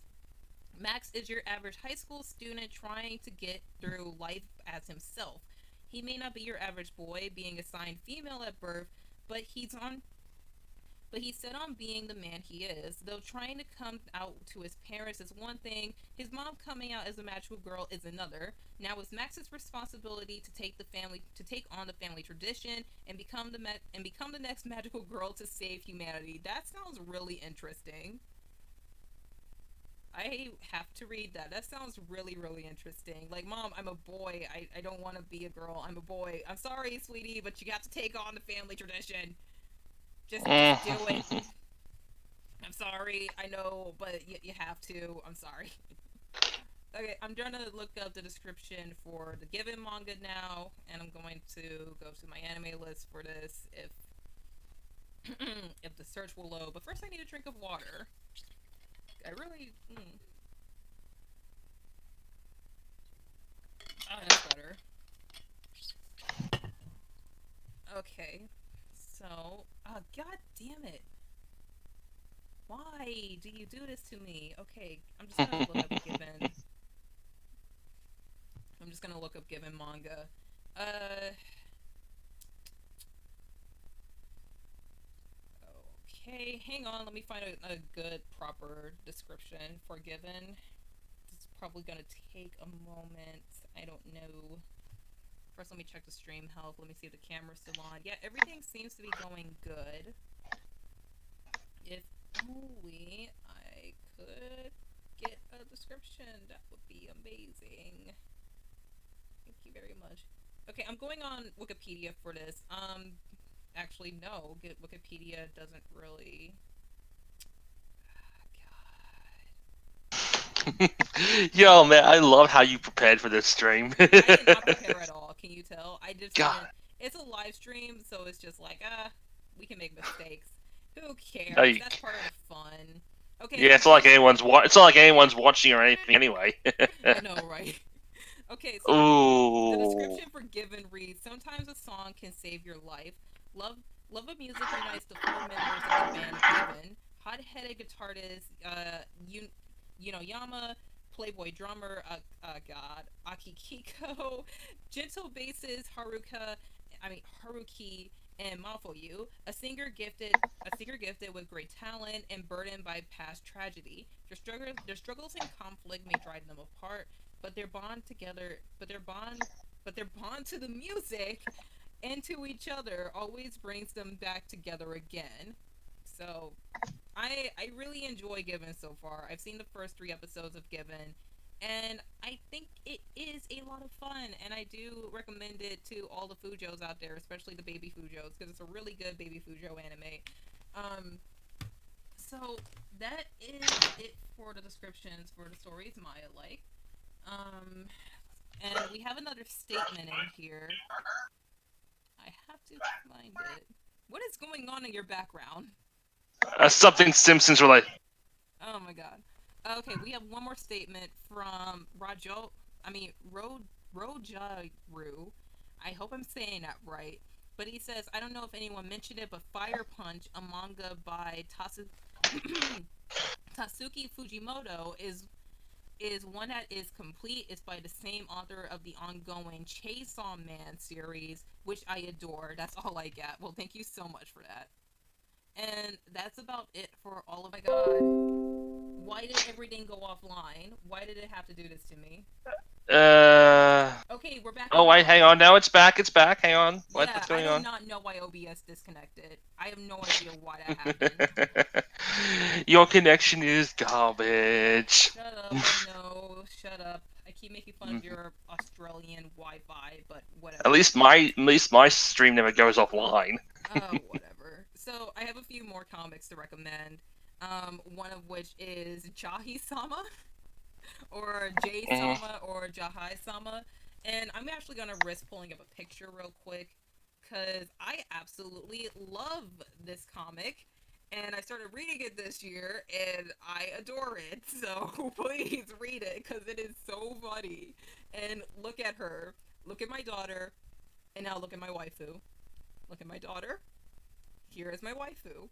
Max is your average high school student trying to get through life as himself. He may not be your average boy, being assigned female at birth, but he's on but he's set on being the man he is. Though trying to come out to his parents is one thing, his mom coming out as a magical girl is another. Now it's Max's responsibility to take on the family tradition and become the next magical girl to save humanity. That sounds really interesting. I have to read that. That sounds really, really interesting. Like, Mom, I'm a boy. I don't want to be a girl. I'm a boy. I'm sorry, sweetie, but you have to take on the family tradition. Just do it. I'm sorry. I know, but you have to. I'm sorry. Okay, I'm trying to look up the description for the Given manga now, and I'm going to go to my anime list for this if if the search will load. But first, I need a drink of water. I really. Oh, that's better. Okay, so, god damn it. Why do you do this to me? Okay, I'm just gonna look up Given. I'm just gonna look up Given manga. Okay, hang on, let me find a good, proper description for Given. It's probably gonna take a moment. I don't know. First, let me check the stream health. Let me see if the camera's still on. Yeah, everything seems to be going good. If only I could get a description, that would be amazing. Thank you very much. Okay, I'm going on Wikipedia for this. Actually, no. Wikipedia doesn't really... Yo, man, I love how you prepared for this stream. I did not prepare at all, can you tell? I just didn't. It's a live stream, so it's just like, we can make mistakes. Who cares? Like, that's part of the fun. Okay. Yeah, it's not like anyone's watching or anything anyway. I know, right? Okay, so the description for Given reads: sometimes a song can save your life. Love of music unites the four members of the band Given. Hot-headed guitarist Yama, playboy drummer Akihiko, gentle bassist Haruki, and Mafuyu, a singer gifted with great talent and burdened by past tragedy. Their struggles and conflict may drive them apart, but their bond to the music and to each other always brings them back together again. So, I really enjoy Given so far. I've seen the first 3 episodes of Given, and I think it is a lot of fun, and I do recommend it to all the Fujos out there, especially the baby Fujos, because it's a really good baby Fujo anime. So that is it for the descriptions for the stories Maya liked. And we have another statement in here. I have to find it. What is going on in your background? Something Simpsons related. Oh my god. Okay, we have one more statement from Rojaru. I hope I'm saying that right. But he says, I don't know if anyone mentioned it, but Fire Punch, a manga by Tatsuki Fujimoto, is one that is complete. It's by the same author of the ongoing Chainsaw Man series, which I adore. That's all I get. Well, thank you so much for that. And that's about it for all of my god. Why did everything go offline? Why did it have to do this to me? Okay, we're back. Oh wait, hang on. Now it's back. It's back. Hang on. What's going on? I do not know why OBS disconnected. I have no idea why that happened. Your connection is garbage. Shut up, I know. Shut up. I keep making fun of your Australian Wi-Fi, but whatever. At least my stream never goes offline. Oh, whatever. So I have a few more comics to recommend. One of which is Jahi-sama, or Jay-sama, or Jahai-sama. And I'm actually gonna risk pulling up a picture real quick, because I absolutely love this comic. And I started reading it this year, and I adore it. So please read it, because it is so funny. And look at her. Look at my daughter. And now look at my waifu. Look at my daughter. Here is my waifu.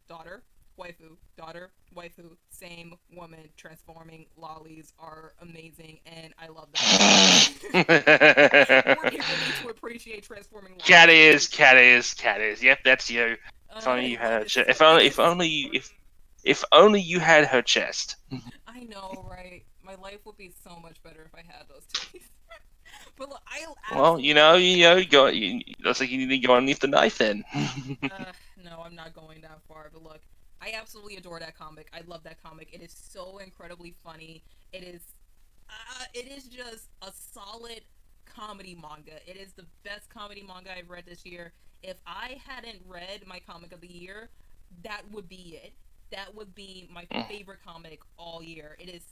Daughter, waifu, daughter, waifu, same woman, transforming. Lollies are amazing, and I love that. More people need to appreciate transforming lollies. Cat is. Yep, that's you. If only you I had love her it chest. so. If only you had her chest. I know, right? My life would be so much better if I had those titties. But look, I Well, absolutely. looks like you need to go underneath the knife then. No, I'm not going that far. But look, I absolutely adore that comic. I love that comic. It is so incredibly funny. It is just a solid comedy manga. It is the best comedy manga I've read this year. If I hadn't read my comic of the year, that would be it. That would be my favorite comic all year. It is.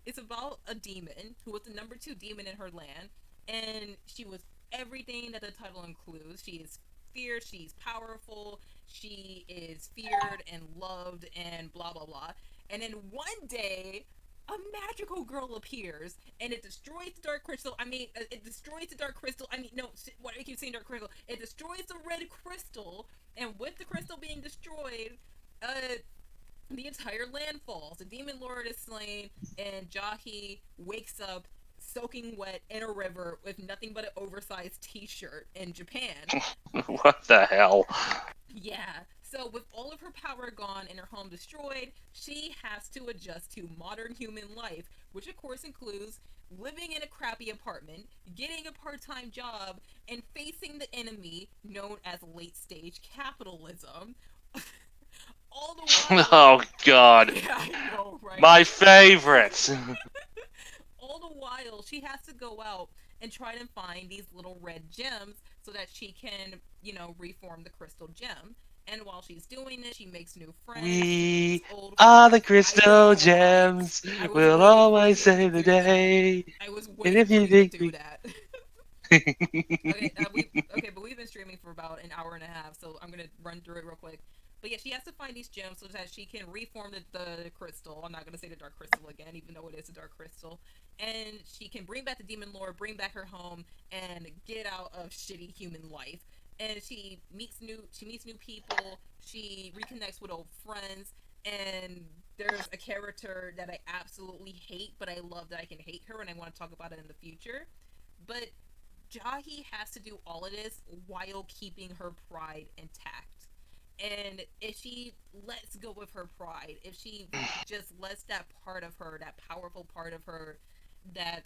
It's about a demon who was the number two demon in her land, and she was everything that the title includes. She is fierce, she's powerful, she is feared and loved, and blah blah blah. And then one day, a magical girl appears, and it destroys the dark crystal. It destroys the dark crystal. No, what I keep saying, dark crystal. It destroys the red crystal, and with the crystal being destroyed, the entire land falls. The demon lord is slain, and Jahi wakes up soaking wet in a river with nothing but an oversized t-shirt in Japan. What the hell? Yeah. So with all of her power gone and her home destroyed, she has to adjust to modern human life, which of course includes living in a crappy apartment, getting a part-time job, and facing the enemy known as late-stage capitalism. All the while. Oh God, Yeah, I know, right? my favorite. All the while, she has to go out and try to find these little red gems so that she can, reform the crystal gem. And while she's doing this, she makes new friends. She meets We old are friends. the I crystal know, right? gems. I was We'll waiting for always you to save the do that. day. I was And waiting if for you you to think do we that. But we've been streaming for about an hour and a half, so I'm gonna run through it real quick. But yeah, she has to find these gems so that she can reform the crystal. I'm not gonna say the dark crystal again, even though it is a dark crystal. And she can bring back the demon lord, bring back her home, and get out of shitty human life. And she meets new people. She reconnects with old friends, and there's a character that I absolutely hate, but I love that I can hate her, and I want to talk about it in the future. But Jahi has to do all of this while keeping her pride intact. And if she lets go of her pride, if she just lets that part of her, that powerful part of her that,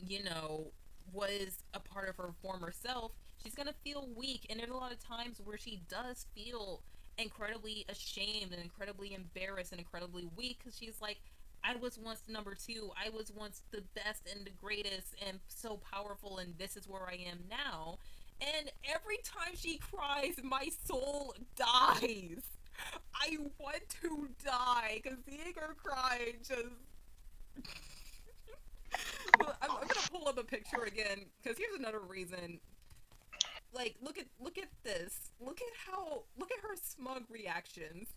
you know, was a part of her former self, she's gonna feel weak. And there's a lot of times where she does feel incredibly ashamed and incredibly embarrassed and incredibly weak because she's like, I was once number two. I was once the best and the greatest and so powerful, and this is where I am now. And every time she cries, my soul dies. I want to die because seeing her cry just. I'm gonna pull up a picture again because here's another reason. Like, look at this. Look at her smug reactions.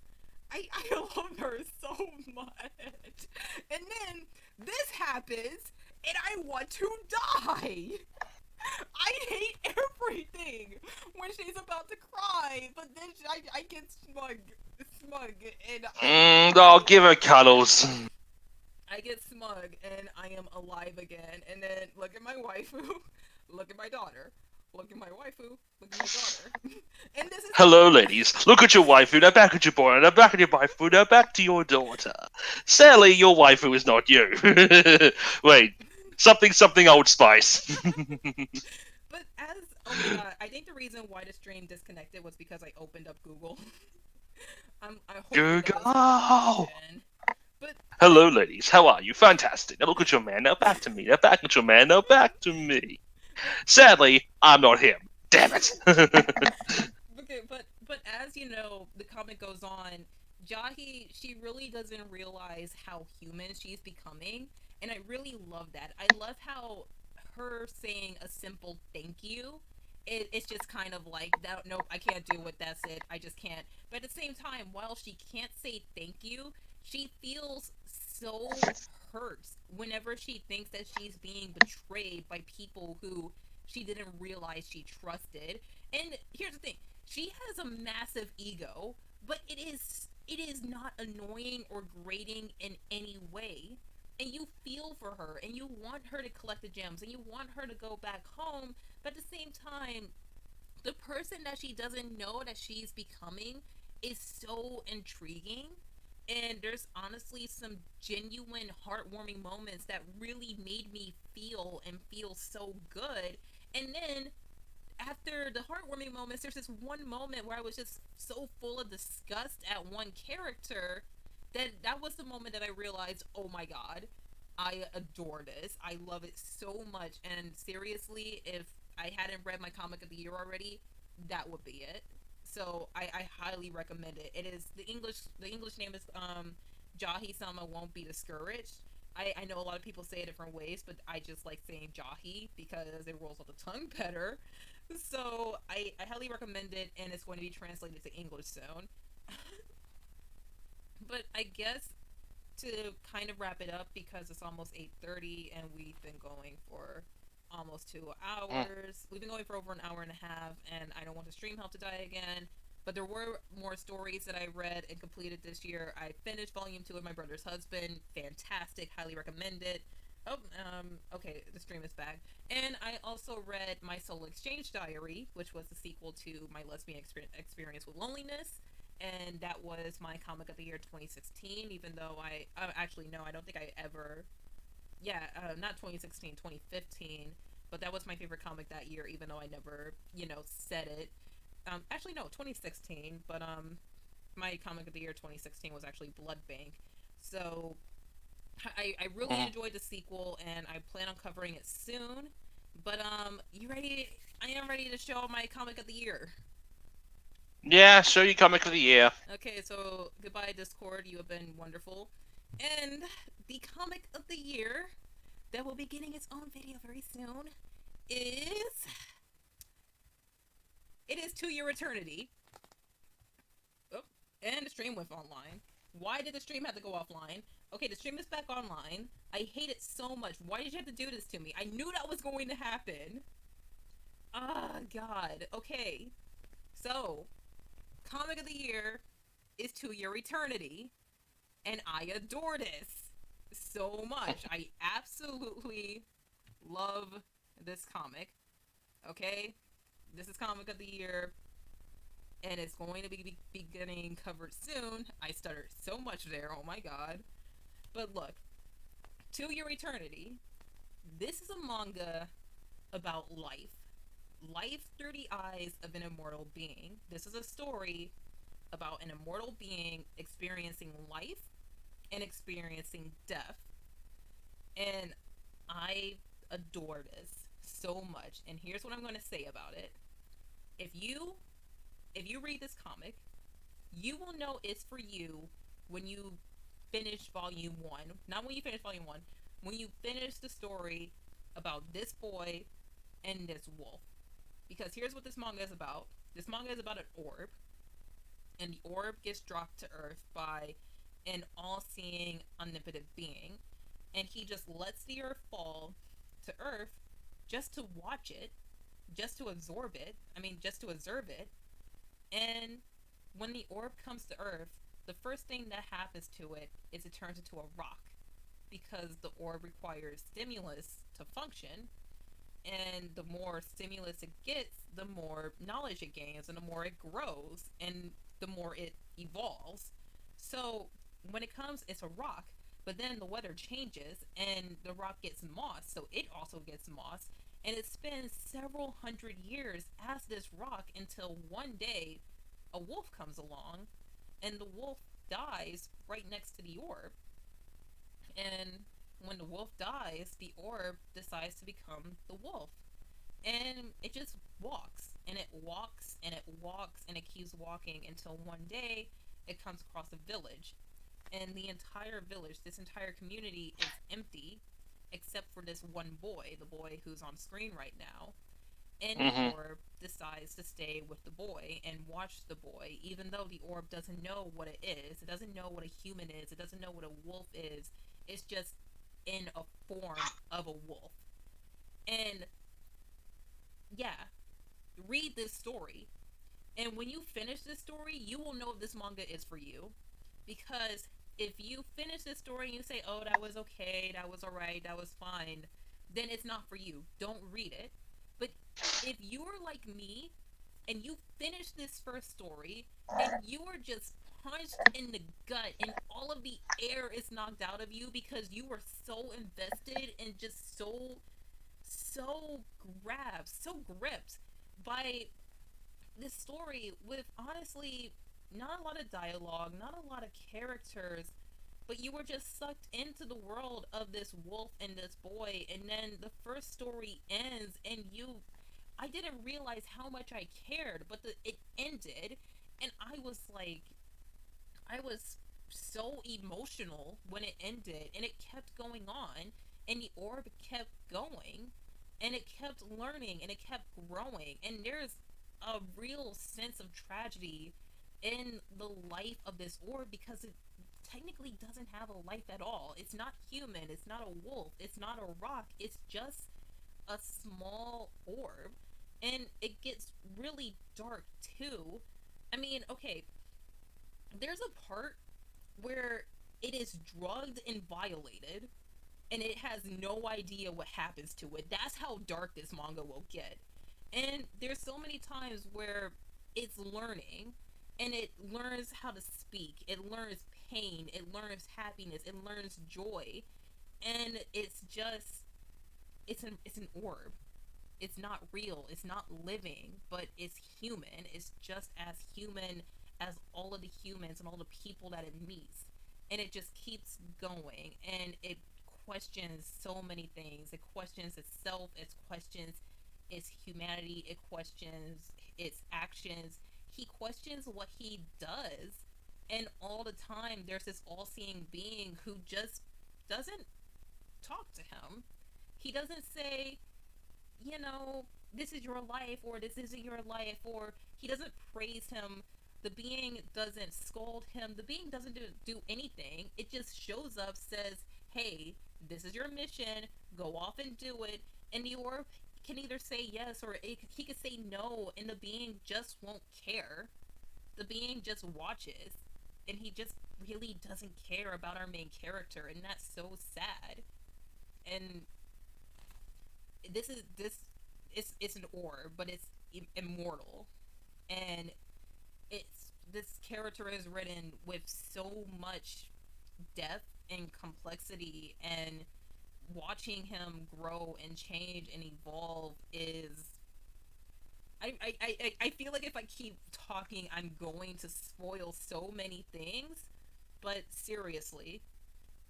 I love her so much. And then this happens, and I want to die. I hate everything when she's about to cry, but then I get smug, and I'll give her cuddles. I get smug, and I am alive again. And then look at my waifu, look at my daughter, look at my waifu, look at my daughter, and this is Hello, ladies. Look at your waifu. Now back at your boy. Now back at your waifu. Now back to your daughter. Sadly, your waifu is not you. Wait, something Old Spice. But oh my god, I think the reason why the stream disconnected was because I opened up Google. I hope that was the Google. reason. But Hello, ladies. How are you? Fantastic. Now look at your man. Now back to me. Now back at your man. Now back to me. Sadly, I'm not him. Damn it. okay, but as you know, the comic goes on. Jahi, she really doesn't realize how human she's becoming, and I really love that. I love how her saying a simple thank you. It's just kind of like that. Nope, I can't do it. That's it. I just can't. But at the same time, while she can't say thank you, she feels so hurt whenever she thinks that she's being betrayed by people who she didn't realize she trusted. And here's the thing, she has a massive ego, but it is not annoying or grating in any way. And you feel for her, and you want her to collect the gems, and you want her to go back home, but at the same time, the person that she doesn't know that she's becoming is so intriguing. And there's honestly some genuine heartwarming moments that really made me feel so good. And then after the heartwarming moments, there's this one moment where I was just so full of disgust at one character that was the moment that I realized, oh my god, I adore this. I love it so much. And seriously, if I hadn't read my comic of the year already, that would be it. So I highly recommend it. It is the English name is Jahi Sama Won't Be Discouraged. I know a lot of people say it different ways, but I just like saying Jahi because it rolls off the tongue better. So I highly recommend it, and it's going to be translated to English soon. But I guess to kind of wrap it up, because it's almost 8:30 and we've been going for almost 2 hours. We've been going for over an hour and a half, and I don't want the stream help to die again. But there were more stories that I read and completed this year. I finished Volume 2 of My Brother's Husband. Fantastic. Highly recommend it. Oh, okay, the stream is back. And I also read My Soul Exchange Diary, which was the sequel to My Lesbian Experience with Loneliness. And that was my comic of the year 2016, even though actually, no, I don't think I ever, yeah, not 2016, 2015, but that was my favorite comic that year, even though I never, said it. Actually, no, 2016, but, my comic of the year 2016 was actually Blood Bank. So, I really enjoyed the sequel, and I plan on covering it soon. But you ready? I am ready to show my comic of the year. Yeah, show you comic of the year. Okay, so goodbye Discord. You have been wonderful. And the comic of the year that will be getting its own video very soon is To Your Eternity. Oh, and the stream went online. Why did the stream have to go offline? Okay, the stream is back online. I hate it so much. Why did you have to do this to me? I knew that was going to happen. Ah, God. Okay. So, comic of the year is To Your Eternity. And I adore this so much. I absolutely love this comic. Okay? This is comic of the year. And it's going to be getting covered soon. I stuttered so much there. Oh my god. But look, To Your Eternity. This is a manga about life. Life through the eyes of an immortal being. This is a story about an immortal being experiencing life and experiencing death. And I adore this so much. And here's what I'm going to say about it. If you read this comic, you will know it's for you when you finish volume 1. Not when you finish volume 1, when you finish the story about this boy and this wolf. Because here's what this manga is about. This manga is about an orb, and the orb gets dropped to Earth by an all-seeing, omnipotent being, and he just lets the Earth fall to Earth just to watch it, just to absorb it. Just to observe it. And when the orb comes to Earth, the first thing that happens to it is it turns into a rock, because the orb requires stimulus to function, and the more stimulus it gets, the more knowledge it gains, and the more it grows, and the more it evolves. So when it comes, it's a rock, but then the weather changes, and the rock gets moss, so it also gets moss, and it spends several hundred years as this rock until one day a wolf comes along, and the wolf dies right next to the orb. And when the wolf dies, the orb decides to become the wolf. And it just walks, and it walks, and it walks, and it keeps walking until one day it comes across a village. And the entire village, this entire community, is empty, except for this one boy, the boy who's on screen right now. And the orb decides to stay with the boy and watch the boy, even though the orb doesn't know what it is. It doesn't know what a human is. It doesn't know what a wolf is. It's just in a form of a wolf. And yeah, read this story. And when you finish this story, you will know if this manga is for you. Because if you finish this story and you say, oh, that was okay, that was alright, that was fine, then it's not for you. Don't read it. But if you're like me, and you finish this first story, and you are just punched in the gut, and all of the air is knocked out of you because you were so invested and just so grabbed, so gripped by this story with honestly not a lot of dialogue, not a lot of characters, but you were just sucked into the world of this wolf and this boy, and then the first story ends, and I didn't realize how much I cared, but it ended, and I was so emotional when it ended, and it kept going on, and the orb kept going, and it kept learning, and it kept growing, and there's a real sense of tragedy in the life of this orb because it technically doesn't have a life at all. It's not human, it's not a wolf, it's not a rock, it's just a small orb. And it gets really dark too. I mean, okay, there's a part where it is drugged and violated, and it has no idea what happens to it. That's how dark this manga will get. And there's so many times where it's learning, and it learns how to speak, it learns pain, it learns happiness, it learns joy, and it's an orb. It's not real, it's not living, but it's human. It's just as human as all of the humans and all the people that it meets. And it just keeps going, and it questions so many things. It questions itself, it questions its humanity, it questions its actions. He questions what he does, and all the time there's this all-seeing being who just doesn't talk to him. He doesn't say, you know, this is your life, or this isn't your life, or he doesn't praise him. The being doesn't scold him. The being doesn't do anything. It just shows up, says, hey, this is your mission, go off and do it. And the orb can either say yes, or he could say no, and the being just won't care. The being just watches, and he just really doesn't care about our main character, and that's so sad. And this it's an orb, but it's immortal, and it's this character is written with so much depth and complexity, and watching him grow and change and evolve is I feel like if I keep talking, I'm going to spoil so many things, but seriously,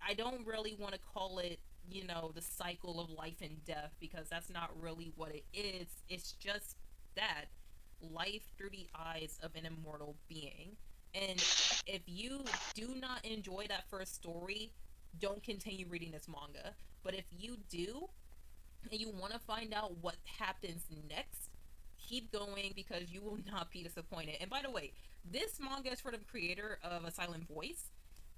I don't really want to call it, you know, the cycle of life and death, because that's not really what it is. It's just that life through the eyes of an immortal being. And if you do not enjoy that first story, don't continue reading this manga. But if you do, and you want to find out what happens next, keep going, because you will not be disappointed. And by the way, this manga is for the creator of A Silent Voice,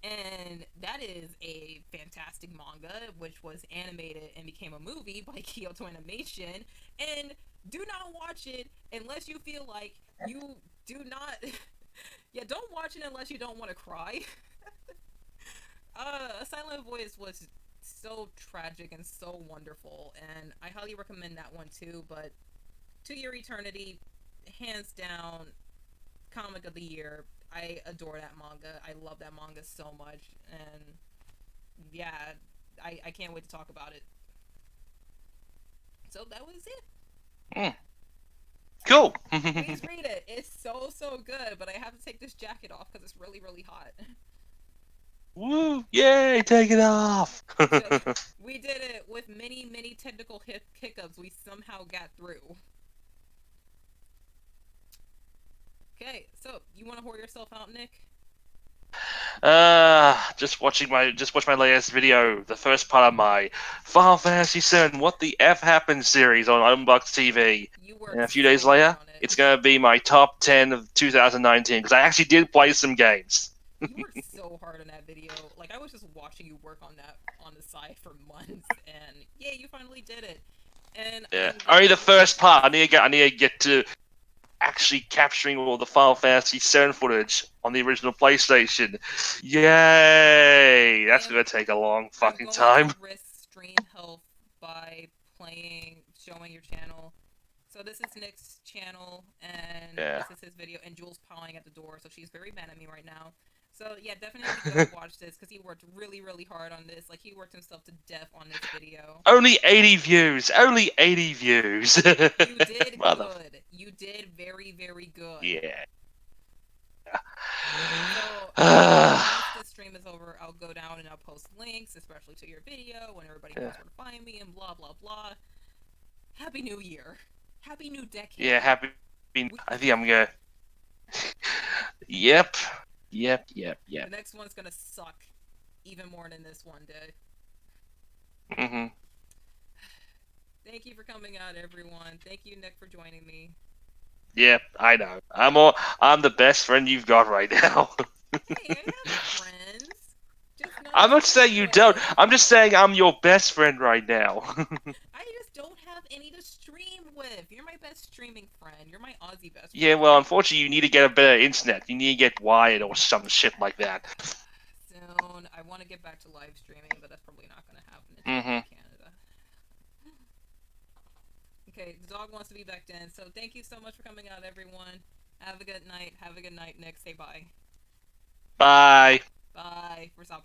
and that is a fantastic manga which was animated and became a movie by Kyoto Animation. And do not watch it unless you feel like you do not yeah, don't watch it unless you don't want to cry. A Silent Voice was so tragic and so wonderful, and I highly recommend that one too. But To Your Eternity, hands down, comic of the year. I adore that manga. I love that manga so much, and yeah, I can't wait to talk about it. So that was it. Mm. Cool. Please read it. It's so good, but I have to take this jacket off because it's really hot. Woo! Yay! Take it off. We did it with many technical hiccups. We somehow got through. Okay, so you want to whore yourself out, Nick? Just watch my latest video, the first part of my Final Fantasy VII What the F Happened series on Unbox TV. You worked And a few so days hard later, on it. it's gonna be my top 10 of 2019 because I actually did play some games. You worked so hard on that video. Like, I was just watching you work on that on the side for months, and yeah, you finally did it. And Yeah, I'm only glad the first part. I need to get to actually capturing all the Final Fantasy VII footage on the original PlayStation. Yay! That's gonna take a long I'm fucking going time. to risk stream health by showing your channel. So this is Nick's channel, and Yeah. this is his video, and Jules pawing at the door, so she's very mad at me right now. So yeah, definitely go watch this, because he worked really, really hard on this. Like, he worked himself to death on this video. Only 80 views. Only 80 views. You did Mother. good. You did very, very good. Yeah. So, once this stream is over, I'll go down and I'll post links, especially to your video, when everybody knows where to find me, and blah, blah, blah. Happy New Year. Happy New Decade. Yeah, happy. I think I'm gonna. Yep. The next one's gonna suck even more than this one did. Mm-hmm. Thank you for coming out, everyone. Thank you, Nick, for joining me. Yep, I know. I'm the best friend you've got right now. Hey, I have friends. Just I'm not saying you don't. I'm just saying I'm your best friend right now. I just don't have any to stream with. You're my best streaming friend. You're my Aussie best friend. Yeah, well, unfortunately, you need to get a better internet. You need to get wired or some shit like that. Soon. I want to get back to live streaming, but that's probably not going to happen in Canada. Okay, the dog wants to be back in, so thank you so much for coming out, everyone. Have a good night. Have a good night, Nick. Say bye. Bye. Bye. For stopping.